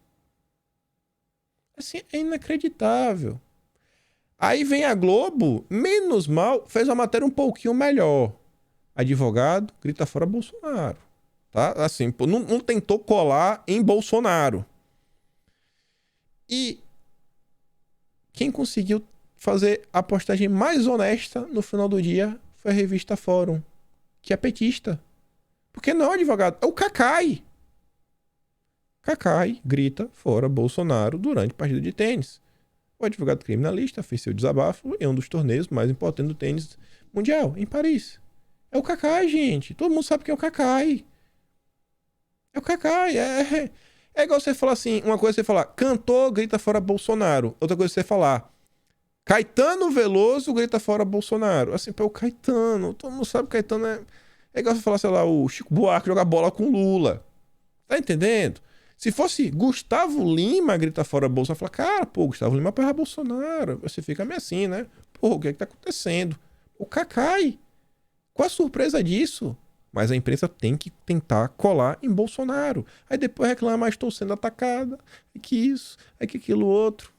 Assim, é inacreditável. Aí vem a Globo, menos mal, fez uma matéria um pouquinho melhor. Advogado grita fora Bolsonaro. Tá? Assim, não tentou colar em Bolsonaro. E quem conseguiu fazer a postagem mais honesta no final do dia foi a revista Fórum, que é petista. Porque não é o advogado, é o Cacai. Cacai grita fora Bolsonaro durante partida de tênis. O advogado criminalista fez seu desabafo em um dos torneios mais importantes do tênis mundial, em Paris. É o Cacai, gente. Todo mundo sabe que é o Cacai. É o Cacai. É igual você falar assim, uma coisa é você falar, cantor grita fora Bolsonaro. Outra coisa é você falar, Caetano Veloso grita fora Bolsonaro. Assim, pô, o Caetano, todo mundo sabe que o Caetano é... É igual você falar, sei lá, o Chico Buarque jogar bola com Lula. Tá entendendo? Se fosse Gustavo Lima grita fora Bolsonaro, fala, cara, pô, Gustavo Lima apoia Bolsonaro. Você fica meio assim, né? Pô, o que é que tá acontecendo? O Cacai. Qual a surpresa disso? Mas a imprensa tem que tentar colar em Bolsonaro. Aí depois reclama, estou sendo atacada. É que isso, é que aquilo outro.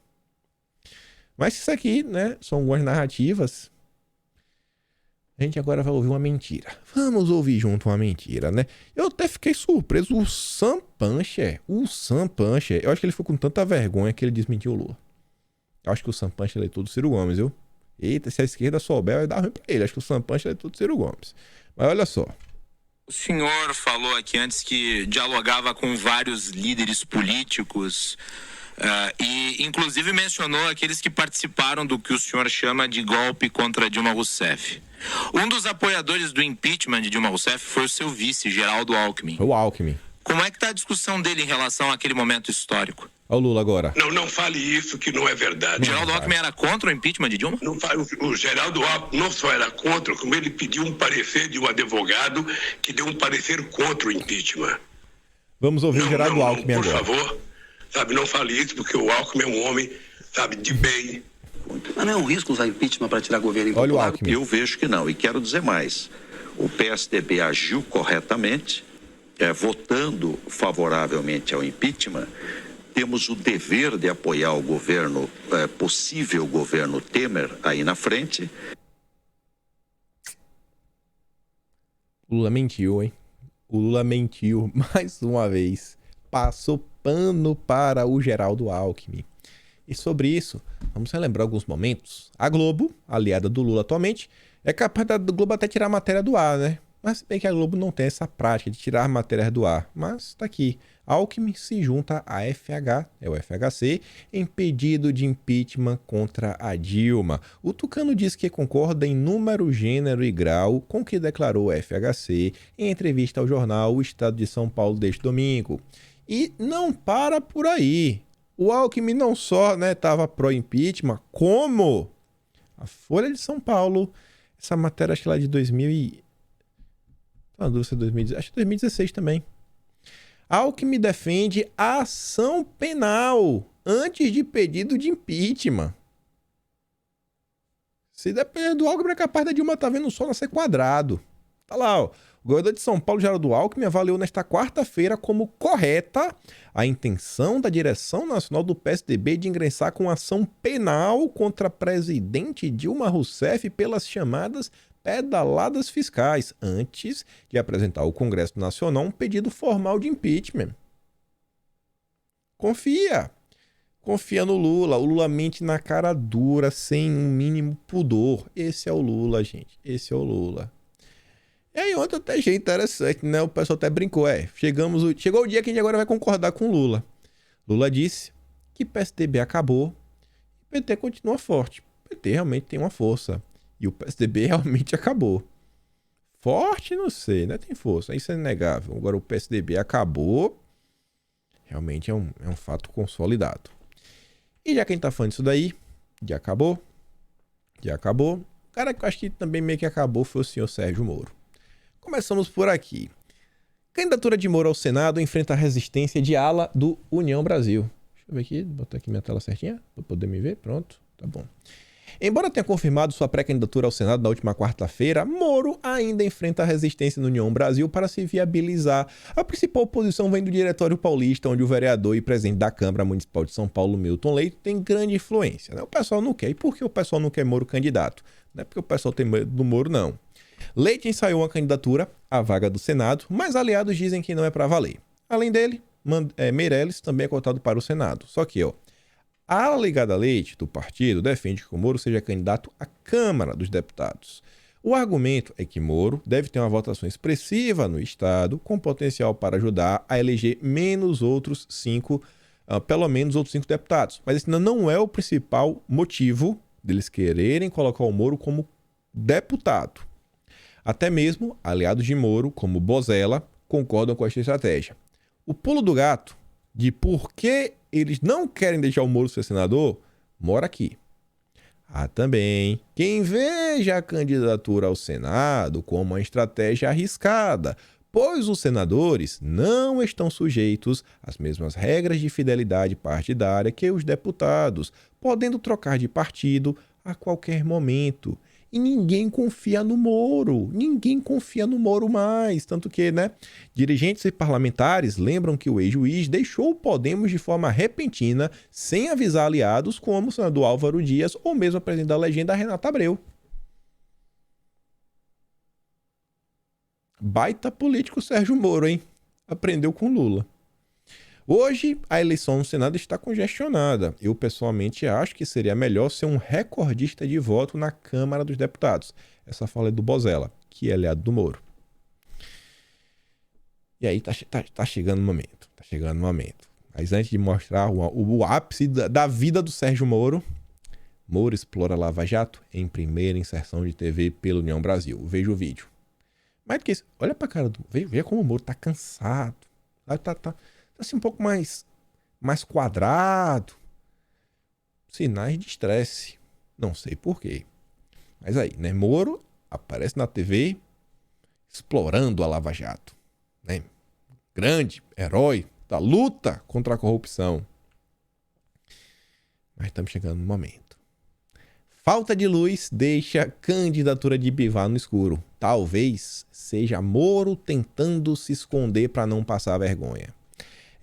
Mas isso aqui, né, são algumas narrativas. A gente agora vai ouvir uma mentira. Vamos ouvir junto uma mentira, né? Eu até fiquei surpreso. O Sam Puncher, eu acho que ele ficou com tanta vergonha que ele desmentiu o Lula. Eu acho que o Sam Puncher eleitor do Ciro Gomes, viu? Eita, se a esquerda souber, vai dar ruim pra ele. Acho que o Sam Puncher eleitor do Ciro Gomes. Mas olha só.
O senhor falou aqui antes que dialogava com vários líderes políticos e inclusive mencionou aqueles que participaram do que o senhor chama de golpe contra Dilma Rousseff. Um dos apoiadores do impeachment de Dilma Rousseff foi o seu vice, Geraldo Alckmin.
O Alckmin.
Como é que está a discussão dele em relação àquele momento histórico?
Olha o Lula agora.
Não fale isso que não é verdade.
O Geraldo Alckmin era contra o impeachment de Dilma?
Não fale, o Geraldo Alckmin não só era contra, como ele pediu um parecer de um advogado que deu um parecer contra o impeachment.
Vamos ouvir o Geraldo Alckmin
agora.
Por
favor, sabe, não fale isso, porque o Alckmin é um homem, sabe, de bem.
Mas não é um risco usar impeachment para tirar governo impopular?
Olha o Alckmin.
Eu vejo que não, e quero dizer mais. O PSDB agiu corretamente, votando favoravelmente ao impeachment. Temos o dever de apoiar o governo, possível governo Temer aí na frente.
O Lula mentiu, hein? O Lula mentiu mais uma vez. Passou pano para o Geraldo Alckmin. E sobre isso, vamos relembrar alguns momentos. A Globo, aliada do Lula atualmente, é capaz da Globo até tirar a matéria do ar, né? Mas se bem que a Globo não tem essa prática de tirar matérias do ar. Mas tá aqui. Alckmin se junta à FH, é o FHC, em pedido de impeachment contra a Dilma. O tucano diz que concorda em número, gênero e grau com o que declarou o FHC em entrevista ao jornal O Estado de São Paulo deste domingo. E não para por aí. O Alckmin não só estava pró-impeachment, como a Folha de São Paulo, essa matéria acho que lá de 2000 acho que 2016 também. Alckmin defende a ação penal antes de pedido de impeachment. Se depender do Alckmin, é capaz da Dilma vendo o sol nascer quadrado. Tá lá, ó. O governador de São Paulo, Geraldo Alckmin, avaliou nesta quarta-feira como correta a intenção da direção nacional do PSDB de ingressar com ação penal contra a presidente Dilma Rousseff pelas chamadas pedaladas fiscais, antes de apresentar ao Congresso Nacional um pedido formal de impeachment. Confia no Lula. O Lula mente na cara dura, sem um mínimo pudor. Esse é o Lula, gente. Esse é o Lula. E aí ontem até achei interessante, né? O pessoal até brincou, chegou o dia que a gente agora vai concordar com o Lula. Lula disse que PSDB acabou e o PT continua forte. O PT realmente tem uma força. E o PSDB realmente acabou. Forte, não sei, né? Tem força, isso é inegável. Agora o PSDB acabou. Realmente é um fato consolidado. E já que a gente tá falando disso daí, já acabou. O cara que eu acho que também meio que acabou foi o senhor Sérgio Moro. Começamos por aqui. Candidatura de Moro ao Senado enfrenta a resistência de ala do União Brasil. Deixa eu ver aqui, botar aqui minha tela certinha, para poder me ver. Pronto, tá bom. Embora tenha confirmado sua pré-candidatura ao Senado na última quarta-feira, Moro ainda enfrenta a resistência no União Brasil para se viabilizar. A principal oposição vem do Diretório Paulista, onde o vereador e presidente da Câmara Municipal de São Paulo, Milton Leite, tem grande influência. O pessoal não quer. E por que o pessoal não quer Moro candidato? Não é porque o pessoal tem medo do Moro, não. Leite ensaiou uma candidatura à vaga do Senado, mas aliados dizem que não é para valer. Além dele, Meirelles também é cotado para o Senado. Só que, A ala ligada a Leite, do partido, defende que o Moro seja candidato à Câmara dos Deputados. O argumento é que Moro deve ter uma votação expressiva no Estado, com potencial para ajudar a eleger pelo menos outros 5 deputados. Mas esse não é o principal motivo deles quererem colocar o Moro como deputado. Até mesmo aliados de Moro, como Bozella, concordam com esta estratégia. O pulo do gato de por que eles não querem deixar o Moro ser senador mora aqui. Há também quem veja a candidatura ao Senado como uma estratégia arriscada, pois os senadores não estão sujeitos às mesmas regras de fidelidade partidária que os deputados, podendo trocar de partido a qualquer momento. E ninguém confia no Moro. Ninguém confia no Moro mais. Tanto que, dirigentes e parlamentares lembram que o ex-juiz deixou o Podemos de forma repentina, sem avisar aliados como o senador Álvaro Dias ou mesmo a presidente da legenda, Renata Abreu. Baita político Sérgio Moro, hein? Aprendeu com Lula. Hoje, a eleição no Senado está congestionada. Eu, pessoalmente, acho que seria melhor ser um recordista de voto na Câmara dos Deputados. Essa fala é do Bozella, que é aliado do Moro. E aí, tá chegando o momento. Tá chegando o momento. Mas antes de mostrar o ápice da vida do Sérgio Moro, Moro explora Lava Jato em primeira inserção de TV pela União Brasil. Veja o vídeo. Mais do que isso, olha pra cara do... Veja como o Moro tá cansado. Tá assim um pouco mais quadrado. Sinais de estresse. Não sei porquê. Mas aí, Moro aparece na TV explorando a Lava Jato. Grande herói da luta contra a corrupção. Mas estamos chegando no momento. Falta de luz deixa candidatura de Bivar no escuro. Talvez seja Moro tentando se esconder para não passar vergonha.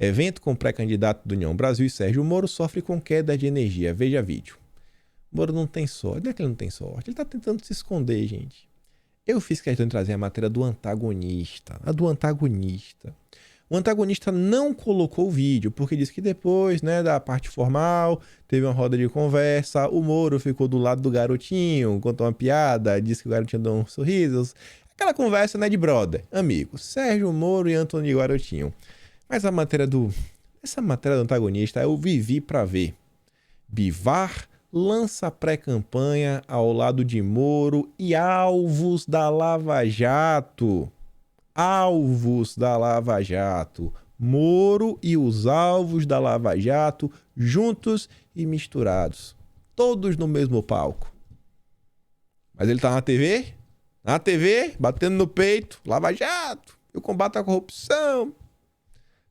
Evento com pré-candidato do União Brasil e Sérgio Moro sofre com queda de energia. Veja vídeo. Moro não tem sorte. Não é que ele não tem sorte. Ele tá tentando se esconder, gente. Eu fiz questão de trazer a matéria do antagonista. A do antagonista. O antagonista não colocou o vídeo, porque disse que depois, da parte formal, teve uma roda de conversa, o Moro ficou do lado do garotinho, contou uma piada, disse que o garotinho deu uns sorrisos. Aquela conversa, de brother, amigo. Sérgio Moro e Antônio Garotinho. Mas essa matéria do antagonista eu vivi para ver. Bivar lança pré-campanha ao lado de Moro e alvos da Lava Jato. Alvos da Lava Jato. Moro e os alvos da Lava Jato juntos e misturados. Todos no mesmo palco. Mas ele tá na TV? Na TV, batendo no peito. Lava Jato. Eu combato a corrupção.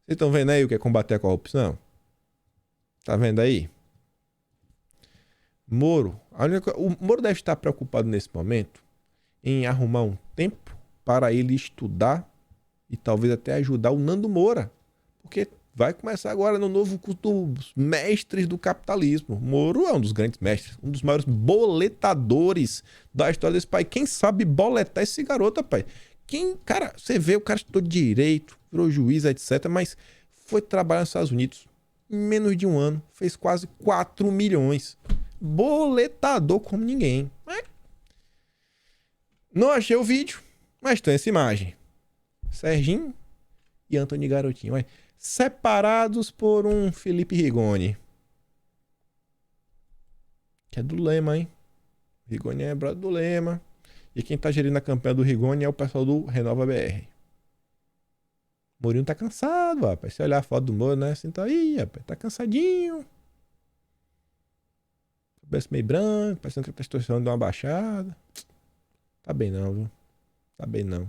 Vocês estão vendo aí o que é combater a corrupção? Tá vendo aí? Moro. O Moro deve estar preocupado nesse momento em arrumar um tempo para ele estudar e talvez até ajudar o Nando Moura. Porque vai começar agora no novo curso dos mestres do capitalismo. Moro é um dos grandes mestres, um dos maiores boletadores da história desse país. Quem sabe boletar esse garoto, pai? Cara, você vê, o cara estudou direito, virou juiz, etc. Mas foi trabalhar nos Estados Unidos. Em menos de um ano, fez quase 4 milhões. Boletador como ninguém. Não achei o vídeo, mas tem essa imagem. Serginho e Antônio Garotinho. Separados por um Felipe Rigoni. Que é do Lema, hein? Rigoni é brother do Lema. E quem tá gerindo a campanha do Rigoni é o pessoal do Renova BR. Mourinho tá cansado, rapaz. Se olhar a foto do Moro, assim, tá aí, rapaz. Tá cansadinho. Cabeça meio branco, parecendo que a testosterona deu uma baixada. Tá bem não, viu? Tá bem não.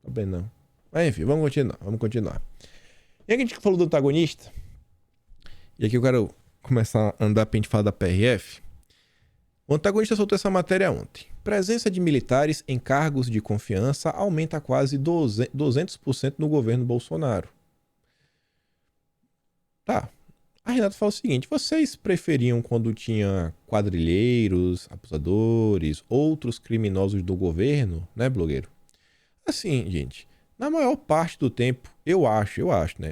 Tá bem não. Mas enfim, vamos continuar. E aqui a gente falou do antagonista. E aqui eu quero começar a andar pra gente falar da PRF. O antagonista soltou essa matéria ontem. Presença de militares em cargos de confiança aumenta quase 200% no governo Bolsonaro. Tá. A Renata fala o seguinte: vocês preferiam quando tinha quadrilheiros, abusadores, outros criminosos do governo, blogueiro? Assim, gente, na maior parte do tempo, eu acho,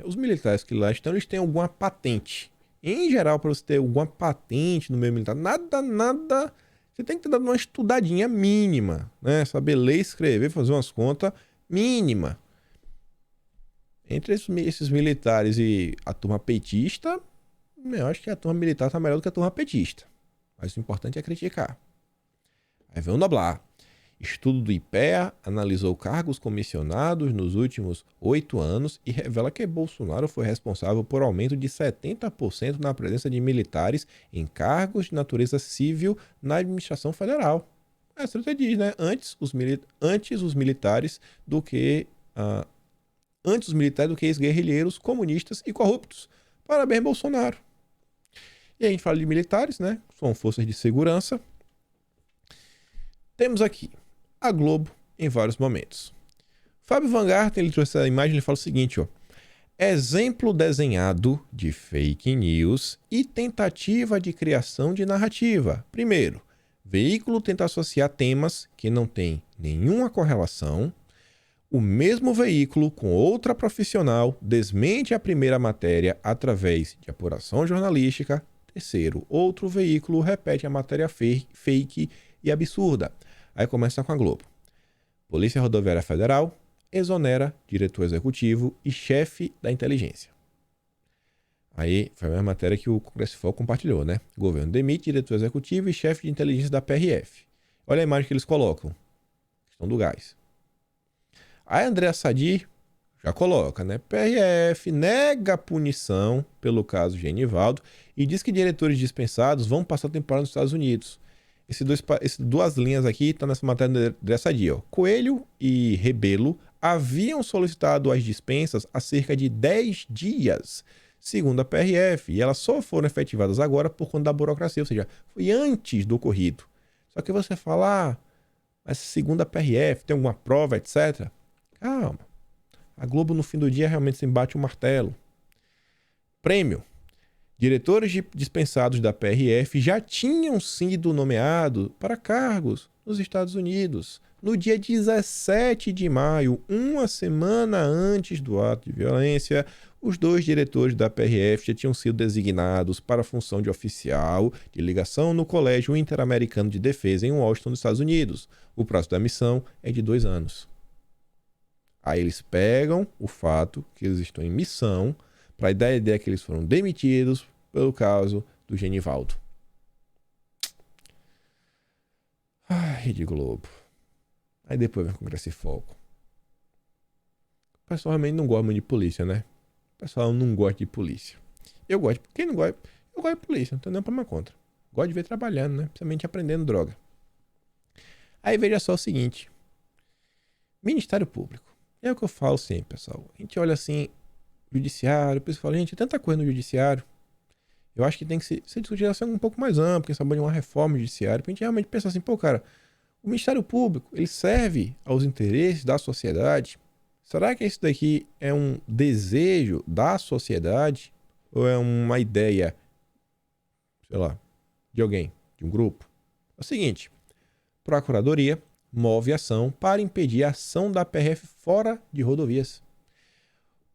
os militares que lá estão, eles têm alguma patente Em geral, para você ter alguma patente no meio militar, nada. Você tem que ter dado uma estudadinha mínima, né? Saber ler, escrever, fazer umas contas mínima. Entre esses militares e a turma petista, eu acho que a turma militar está melhor do que a turma petista. Mas o importante é criticar. Aí vem o Noblar. Estudo do IPEA analisou cargos comissionados nos últimos 8 anos e revela que Bolsonaro foi responsável por aumento de 70% na presença de militares em cargos de natureza civil na administração federal. Essa você diz, né? Antes os militares do que ex-guerrilheiros, comunistas e corruptos. Parabéns, Bolsonaro. E a gente fala de militares, né? São forças de segurança. Temos aqui a Globo em vários momentos. Fábio Van Garten, ele trouxe essa imagem, ele fala o seguinte, ó. Exemplo desenhado de fake news e tentativa de criação de narrativa. Primeiro, veículo tenta associar temas que não têm nenhuma correlação. O mesmo veículo, com outra profissional, desmente a primeira matéria através de apuração jornalística. Terceiro, outro veículo repete a matéria fake e absurda. Aí começa com a Globo. Polícia Rodoviária Federal exonera diretor executivo e chefe da inteligência. Aí foi a mesma matéria que o Congresso Foco compartilhou, né? O governo demite diretor executivo e chefe de inteligência da PRF. Olha a imagem que eles colocam. Questão do gás. Aí Andréa Sadi já coloca, né? PRF nega punição pelo caso Genivaldo e diz que diretores dispensados vão passar temporada nos Estados Unidos. Essas duas linhas aqui estão nessa matéria dessa dia. Ó. Coelho e Rebelo haviam solicitado as dispensas há cerca de 10 dias, segundo a PRF, e elas só foram efetivadas agora por conta da burocracia, ou seja, foi antes do ocorrido. Só que você fala, mas segundo a PRF, tem alguma prova, etc. Calma. A Globo no fim do dia realmente se bate o martelo. Prêmio. Diretores dispensados da PRF já tinham sido nomeados para cargos nos Estados Unidos no dia 17 de maio, uma semana antes do ato de violência. Os 2 diretores da PRF já tinham sido designados para a função de oficial de ligação no Colégio Interamericano de Defesa em Washington, nos Estados Unidos. O prazo da missão é de 2 anos. Aí eles pegam o fato que eles estão em missão para dar a ideia que eles foram demitidos pelo caso do Genivaldo. Ai, Rede Globo. Aí depois vem o Congresso e Foco. O pessoal realmente não gosta muito de polícia, né? O pessoal não gosta de polícia. Eu gosto. Quem não gosta? Eu gosto de polícia, não tenho nenhuma problema contra. Gosto de ver trabalhando, né? Principalmente aprendendo droga. Aí veja só o seguinte. Ministério Público. É o que eu falo sempre, pessoal. A gente olha assim, judiciário, o pessoal fala, gente, tem tanta coisa no judiciário. Eu acho que tem que ser discutido assim um pouco mais amplo, quem sabe de uma reforma judiciária, pra gente realmente pensar assim, pô, cara, o Ministério Público, ele serve aos interesses da sociedade? Será que isso daqui é um desejo da sociedade? Ou é uma ideia, sei lá, de alguém, de um grupo? É o seguinte, Procuradoria move ação para impedir a ação da PRF fora de rodovias.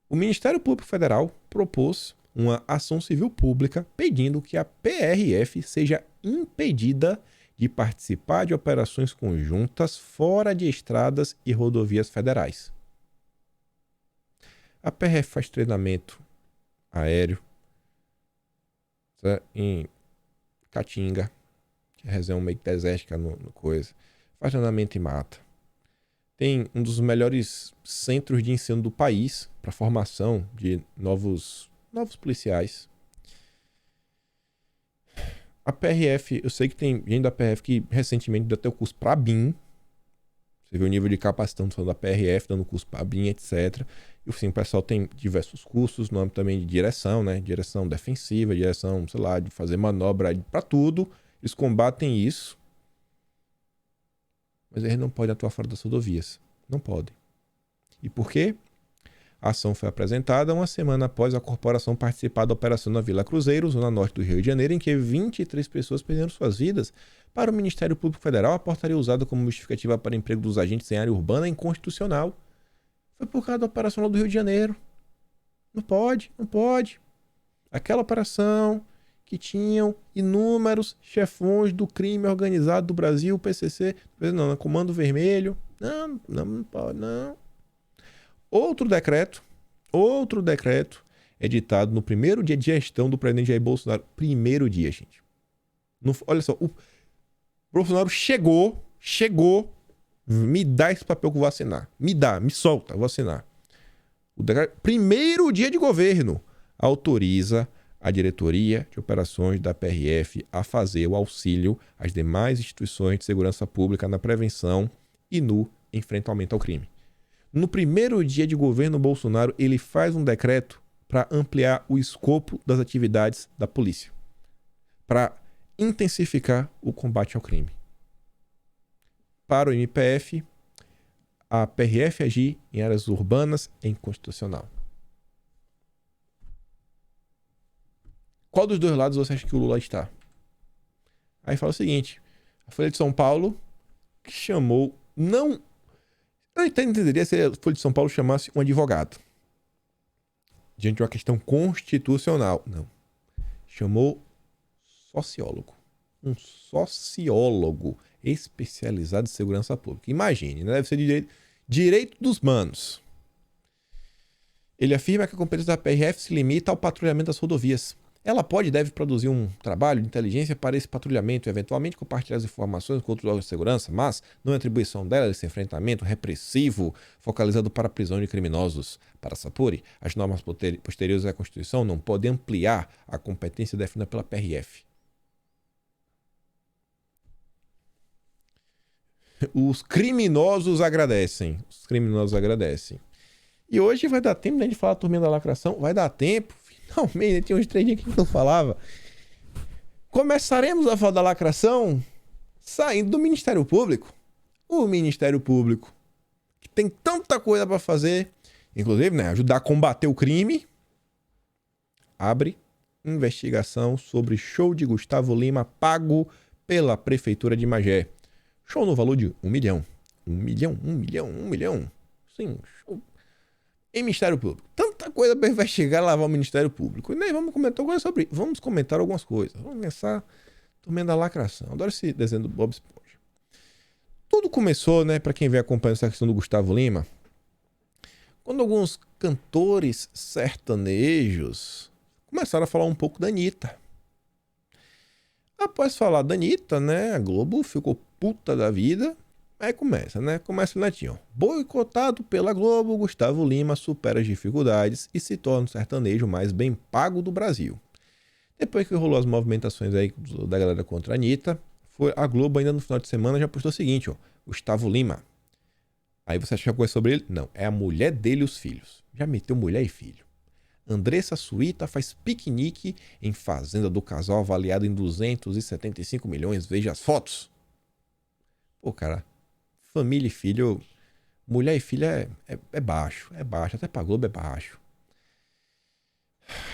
O Ministério Público Federal propôs uma ação civil pública pedindo que a PRF seja impedida de participar de operações conjuntas fora de estradas e rodovias federais. A PRF faz treinamento aéreo em Caatinga, que é região meio desértica no coisa. Faz treinamento em mata. Tem um dos melhores centros de ensino do país para formação de novos policiais. A PRF, eu sei que tem gente da PRF que recentemente deu até o curso para BIM. Você vê o nível de capacitação da PRF dando curso para BIM, etc. E assim, o pessoal tem diversos cursos no âmbito também de direção, né? Direção defensiva, direção, sei lá, de fazer manobra para tudo. Eles combatem isso. Mas eles não podem atuar fora das rodovias. Não podem. E por quê? A ação foi apresentada uma semana após a corporação participar da operação na Vila Cruzeiro, zona norte do Rio de Janeiro, em que 23 pessoas perderam suas vidas. Para o Ministério Público Federal, a portaria usada como justificativa para emprego dos agentes em área urbana é inconstitucional. Foi por causa da operação lá do Rio de Janeiro. Não pode. Aquela operação que tinham inúmeros chefões do crime organizado do Brasil, PCC, não, Comando Vermelho. Não pode, não. Outro decreto editado no primeiro dia de gestão do presidente Jair Bolsonaro. Primeiro dia, gente. Olha só, o Bolsonaro chegou, me dá esse papel que eu vou assinar. Me solta, eu vou assinar. O decreto, primeiro dia de governo, autoriza a diretoria de operações da PRF a fazer o auxílio às demais instituições de segurança pública na prevenção e no enfrentamento ao crime. No primeiro dia de governo Bolsonaro, ele faz um decreto para ampliar o escopo das atividades da polícia, para intensificar o combate ao crime. Para o MPF, a PRF agir em áreas urbanas é inconstitucional. Qual dos dois lados você acha que o Lula está? Aí fala o seguinte, a Folha de São Paulo chamou, não... Eu entenderia se a Folha de São Paulo chamasse um advogado diante de uma questão constitucional. Não. Chamou sociólogo. Um sociólogo especializado em segurança pública. Imagine, né? Deve ser direito dos manos. Ele afirma que a competência da PRF se limita ao patrulhamento das rodovias. Ela pode e deve produzir um trabalho de inteligência para esse patrulhamento e, eventualmente, compartilhar as informações com outros órgãos de segurança, mas não é atribuição dela esse enfrentamento repressivo focalizado para a prisão de criminosos. Para Sapori, as normas posteriores à Constituição não podem ampliar a competência definida pela PRF. Os criminosos agradecem. E hoje vai dar tempo, né, de falar a turminha da lacração. Vai dar tempo. Finalmente, tinha uns 3 dias que não falava. Começaremos a falar da lacração saindo do Ministério Público. O Ministério Público, que tem tanta coisa para fazer, inclusive, né, ajudar a combater o crime, abre investigação sobre show de Gustavo Lima pago pela Prefeitura de Magé. Show no valor de 1 milhão. 1 milhão. Sim, show. Em Ministério Público. Tanta coisa para investigar e lavar o Ministério Público. E nem vamos comentar algumas coisas. Vamos começar tomando a lacração. Adoro esse desenho do Bob Esponja. Tudo começou, né, para quem vem acompanhando essa questão do Gustavo Lima, quando alguns cantores sertanejos começaram a falar um pouco da Anitta. Após falar da Anitta, né, a Globo ficou puta da vida. Aí começa, né? Começa o netinho. Boicotado pela Globo, Gustavo Lima supera as dificuldades e se torna o sertanejo mais bem pago do Brasil. Depois que rolou as movimentações aí da galera contra a Anitta, a Globo ainda no final de semana já postou o seguinte, ó. Gustavo Lima. Aí você acha que é coisa sobre ele? Não, é a mulher dele e os filhos. Já meteu mulher e filho. Andressa Suíta faz piquenique em fazenda do casal avaliado em 275 milhões. Veja as fotos. Pô, cara... Família e filho, mulher e filha é baixo, até pra Globo é baixo.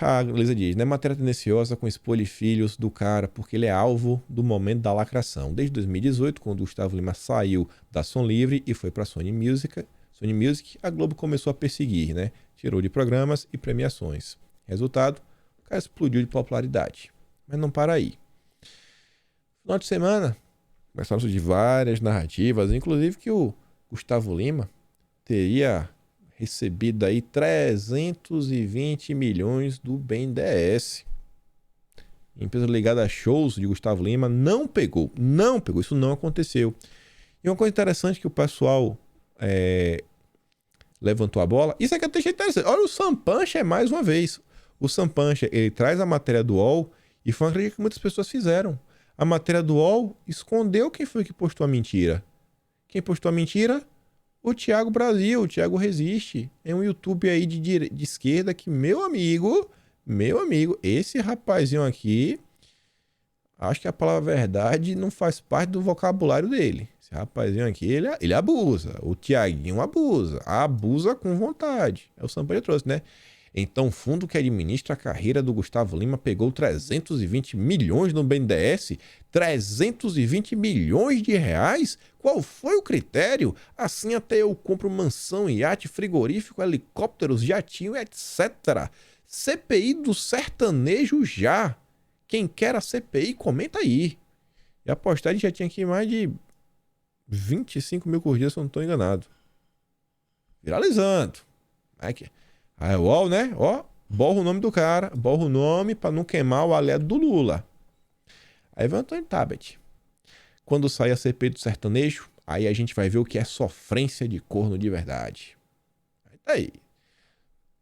A Luísa diz, né, matéria tendenciosa com expor filhos do cara, porque ele é alvo do momento da lacração. Desde 2018, quando o Gustavo Lima saiu da Som Livre e foi pra Sony Music, a Globo começou a perseguir, né, tirou de programas e premiações. Resultado, o cara explodiu de popularidade. Mas não para aí. Final de semana, começaram a surgir várias narrativas, inclusive que o Gustavo Lima teria recebido aí 320 milhões do BNDES. Empresa ligada a shows de Gustavo Lima não pegou, isso não aconteceu. E uma coisa interessante que o pessoal levantou a bola, isso aqui eu achei interessante. Olha o Sam Pancha mais uma vez. O Sam Pancha, ele traz a matéria do UOL e foi uma crítica que muitas pessoas fizeram. A matéria do UOL escondeu quem foi que postou a mentira. Quem postou a mentira? O Thiago Brasil, o Thiago Resiste. É um YouTube aí de esquerda que, meu amigo, esse rapazinho aqui, acho que a palavra verdade não faz parte do vocabulário dele. Esse rapazinho aqui, ele abusa. O Thiaguinho abusa com vontade. É o Sampaio que trouxe, né? Então, o fundo que administra a carreira do Gustavo Lima pegou 320 milhões no BNDES? 320 milhões de reais? Qual foi o critério? Assim até eu compro mansão, iate, frigorífico, helicópteros, jatinho, etc. CPI do sertanejo já. Quem quer a CPI, comenta aí. E a postagem já tinha aqui mais de 25 mil curtidas, se eu não estou enganado. Viralizando. Aqui. Aí, ó, né? Ó, borra o nome do cara. Borra o nome para não queimar o alé do Lula. Aí vem o Antônio Tabet. Quando sair a CPI do sertanejo, aí a gente vai ver o que é sofrência de corno de verdade. Aí tá aí.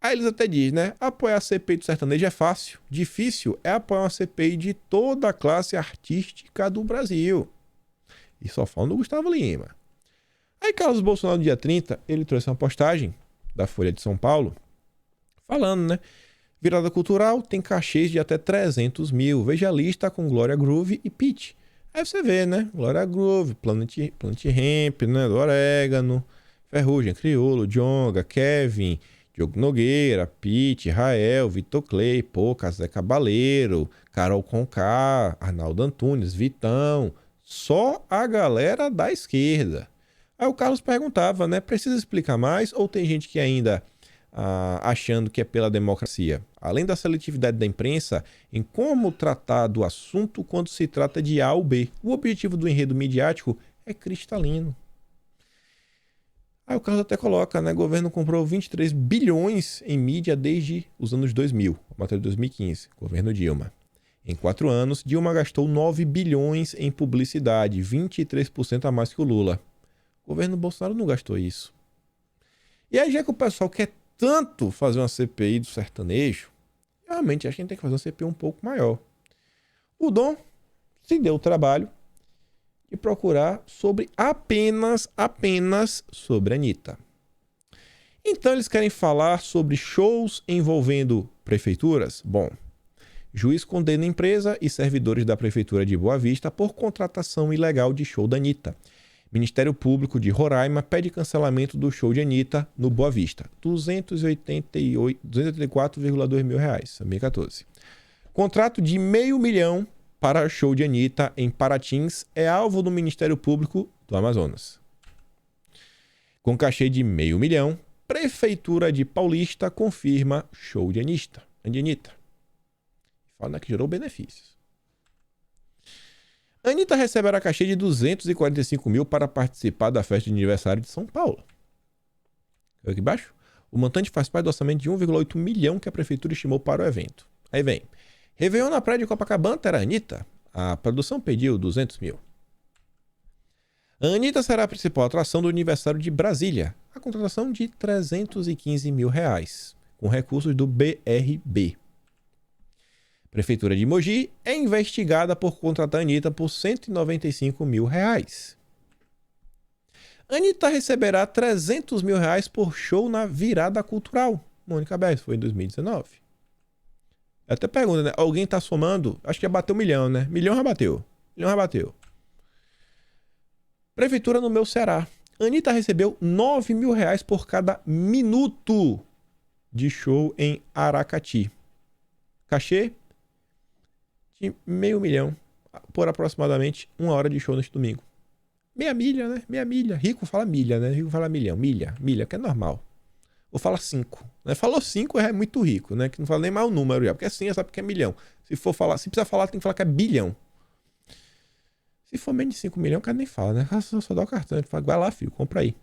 Aí eles até dizem, né? Apoiar a CPI do sertanejo é fácil. Difícil é apoiar uma CPI de toda a classe artística do Brasil. E só falam do Gustavo Lima. Aí Carlos Bolsonaro, no dia 30, ele trouxe uma postagem da Folha de São Paulo, falando, né? Virada cultural tem cachês de até 300 mil. Veja a lista com Glória Groove e Pitty. Aí você vê, né? Glória Groove, Planet Hemp, né? Do Orégano, Ferrugem, Criolo, Djonga, Kevin, Diogo Nogueira, Pitty, Rael, Vitor Clay, Pouca, Zé Cabaleiro, Carol Conká, Arnaldo Antunes, Vitão. Só a galera da esquerda. Aí o Carlos perguntava, né? Precisa explicar mais ou tem gente que ainda achando que é pela democracia? Além da seletividade da imprensa em como tratar do assunto quando se trata de A ou B. O objetivo do enredo midiático é cristalino. Aí o Carlos até coloca, né? O governo comprou 23 bilhões em mídia desde os anos 2000, a matéria de 2015, governo Dilma. Em 4 anos, Dilma gastou 9 bilhões em publicidade, 23% a mais que o Lula. O governo Bolsonaro não gastou isso. E aí, já que o pessoal quer tanto fazer uma CPI do sertanejo, realmente acho que a gente tem que fazer uma CPI um pouco maior. O Dom se deu o trabalho de procurar sobre apenas sobre a Anitta. Então eles querem falar sobre shows envolvendo prefeituras? Bom, juiz condena empresa e servidores da prefeitura de Boa Vista por contratação ilegal de show da Anitta. Ministério Público de Roraima pede cancelamento do show de Anitta no Boa Vista. 284,2 mil reais, 2014. Contrato de R$500 mil para show de Anitta em Paratins é alvo do Ministério Público do Amazonas. Com cachê de R$500 mil, Prefeitura de Paulista confirma show de Anitta. Fala que gerou benefícios. Anitta receberá cachê de 245 mil para participar da festa de aniversário de São Paulo. Aqui embaixo. O montante faz parte do orçamento de 1,8 milhão que a prefeitura estimou para o evento. Aí vem. Réveillon na praia de Copacabana terá Anitta. A produção pediu 200 mil. A Anitta será a principal atração do aniversário de Brasília. A contratação de 315 mil reais, com recursos do BRB. Prefeitura de Mogi é investigada por contratar a Anitta por 195 mil reais. Anitta receberá 300 mil reais por show na virada cultural. Mônica Bergs, foi em 2019. Eu até pergunto, né? Alguém tá somando? Acho que já bateu 1 milhão, né? Milhão já bateu. Prefeitura no meu Ceará. Anitta recebeu 9 mil reais por cada minuto de show em Aracati. Cachê de R$500 mil por aproximadamente 1 hora de show neste domingo. Meia milha, né? Meia milha. Rico fala milha, né? Rico fala milhão. Milha, que é normal. Ou fala 5. Né? Falou 5 é muito rico, né? Que não fala nem mais o número já. Porque assim, já sabe que é milhão. Se precisar falar, tem que falar que é bilhão. Se for menos de 5 milhões, o cara nem fala, né? Só dá o cartão. Ele fala, vai lá, filho, compra aí.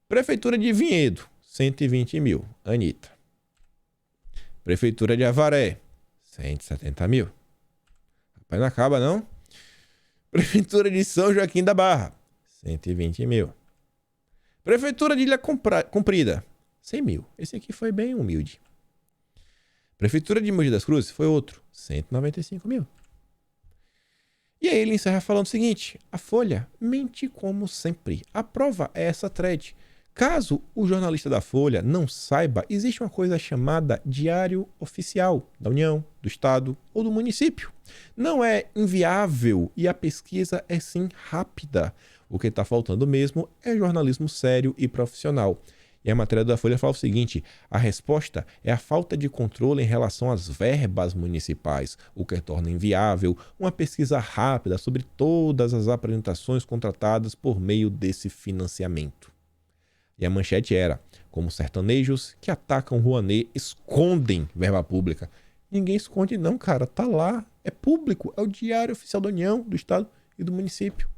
Prefeitura de Vinhedo, 120 mil. Anitta. Prefeitura de Avaré, 170 mil. Rapaz, não acaba, não. Prefeitura de São Joaquim da Barra, 120 mil. Prefeitura de Ilha Comprida, 100 mil. Esse aqui foi bem humilde. Prefeitura de Mogi das Cruzes foi outro, 195 mil. E aí ele encerra falando o seguinte: a Folha mente como sempre. A prova é essa thread. Caso o jornalista da Folha não saiba, existe uma coisa chamada Diário Oficial da União, do Estado ou do município. Não é inviável e a pesquisa é sim rápida. O que está faltando mesmo é jornalismo sério e profissional. E a matéria da Folha fala o seguinte: a resposta é a falta de controle em relação às verbas municipais, o que torna inviável uma pesquisa rápida sobre todas as apresentações contratadas por meio desse financiamento. E a manchete era: como sertanejos que atacam Rouanet escondem verba pública. Ninguém esconde não, cara. Tá lá. É público. É o Diário Oficial da União, do Estado e do município.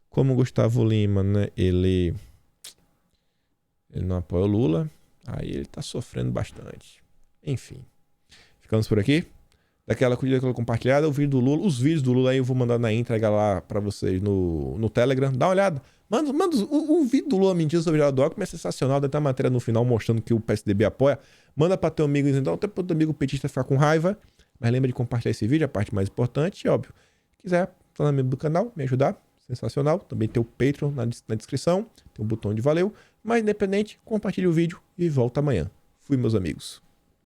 Como o Gustavo Lima, né? Ele não apoia o Lula. Aí ele tá sofrendo bastante. Enfim. Ficamos por aqui. Daquela curtida, aquela compartilhada, o vídeo do Lula. Os vídeos do Lula aí eu vou mandar na entrega lá pra vocês no Telegram. Dá uma olhada. Manda o vídeo do Lula mentindo sobre o Geraldo Alckmin é sensacional. Deve ter uma matéria no final mostrando que o PSDB apoia. Manda pra teu amigo, então, até pro teu amigo petista ficar com raiva. Mas lembra de compartilhar esse vídeo, a parte mais importante. E óbvio, se quiser, tá no membro do canal, me ajudar. Sensacional. Também tem o Patreon na descrição. Tem um botão de valeu. Mas independente, compartilhe o vídeo e volta amanhã. Fui, meus amigos.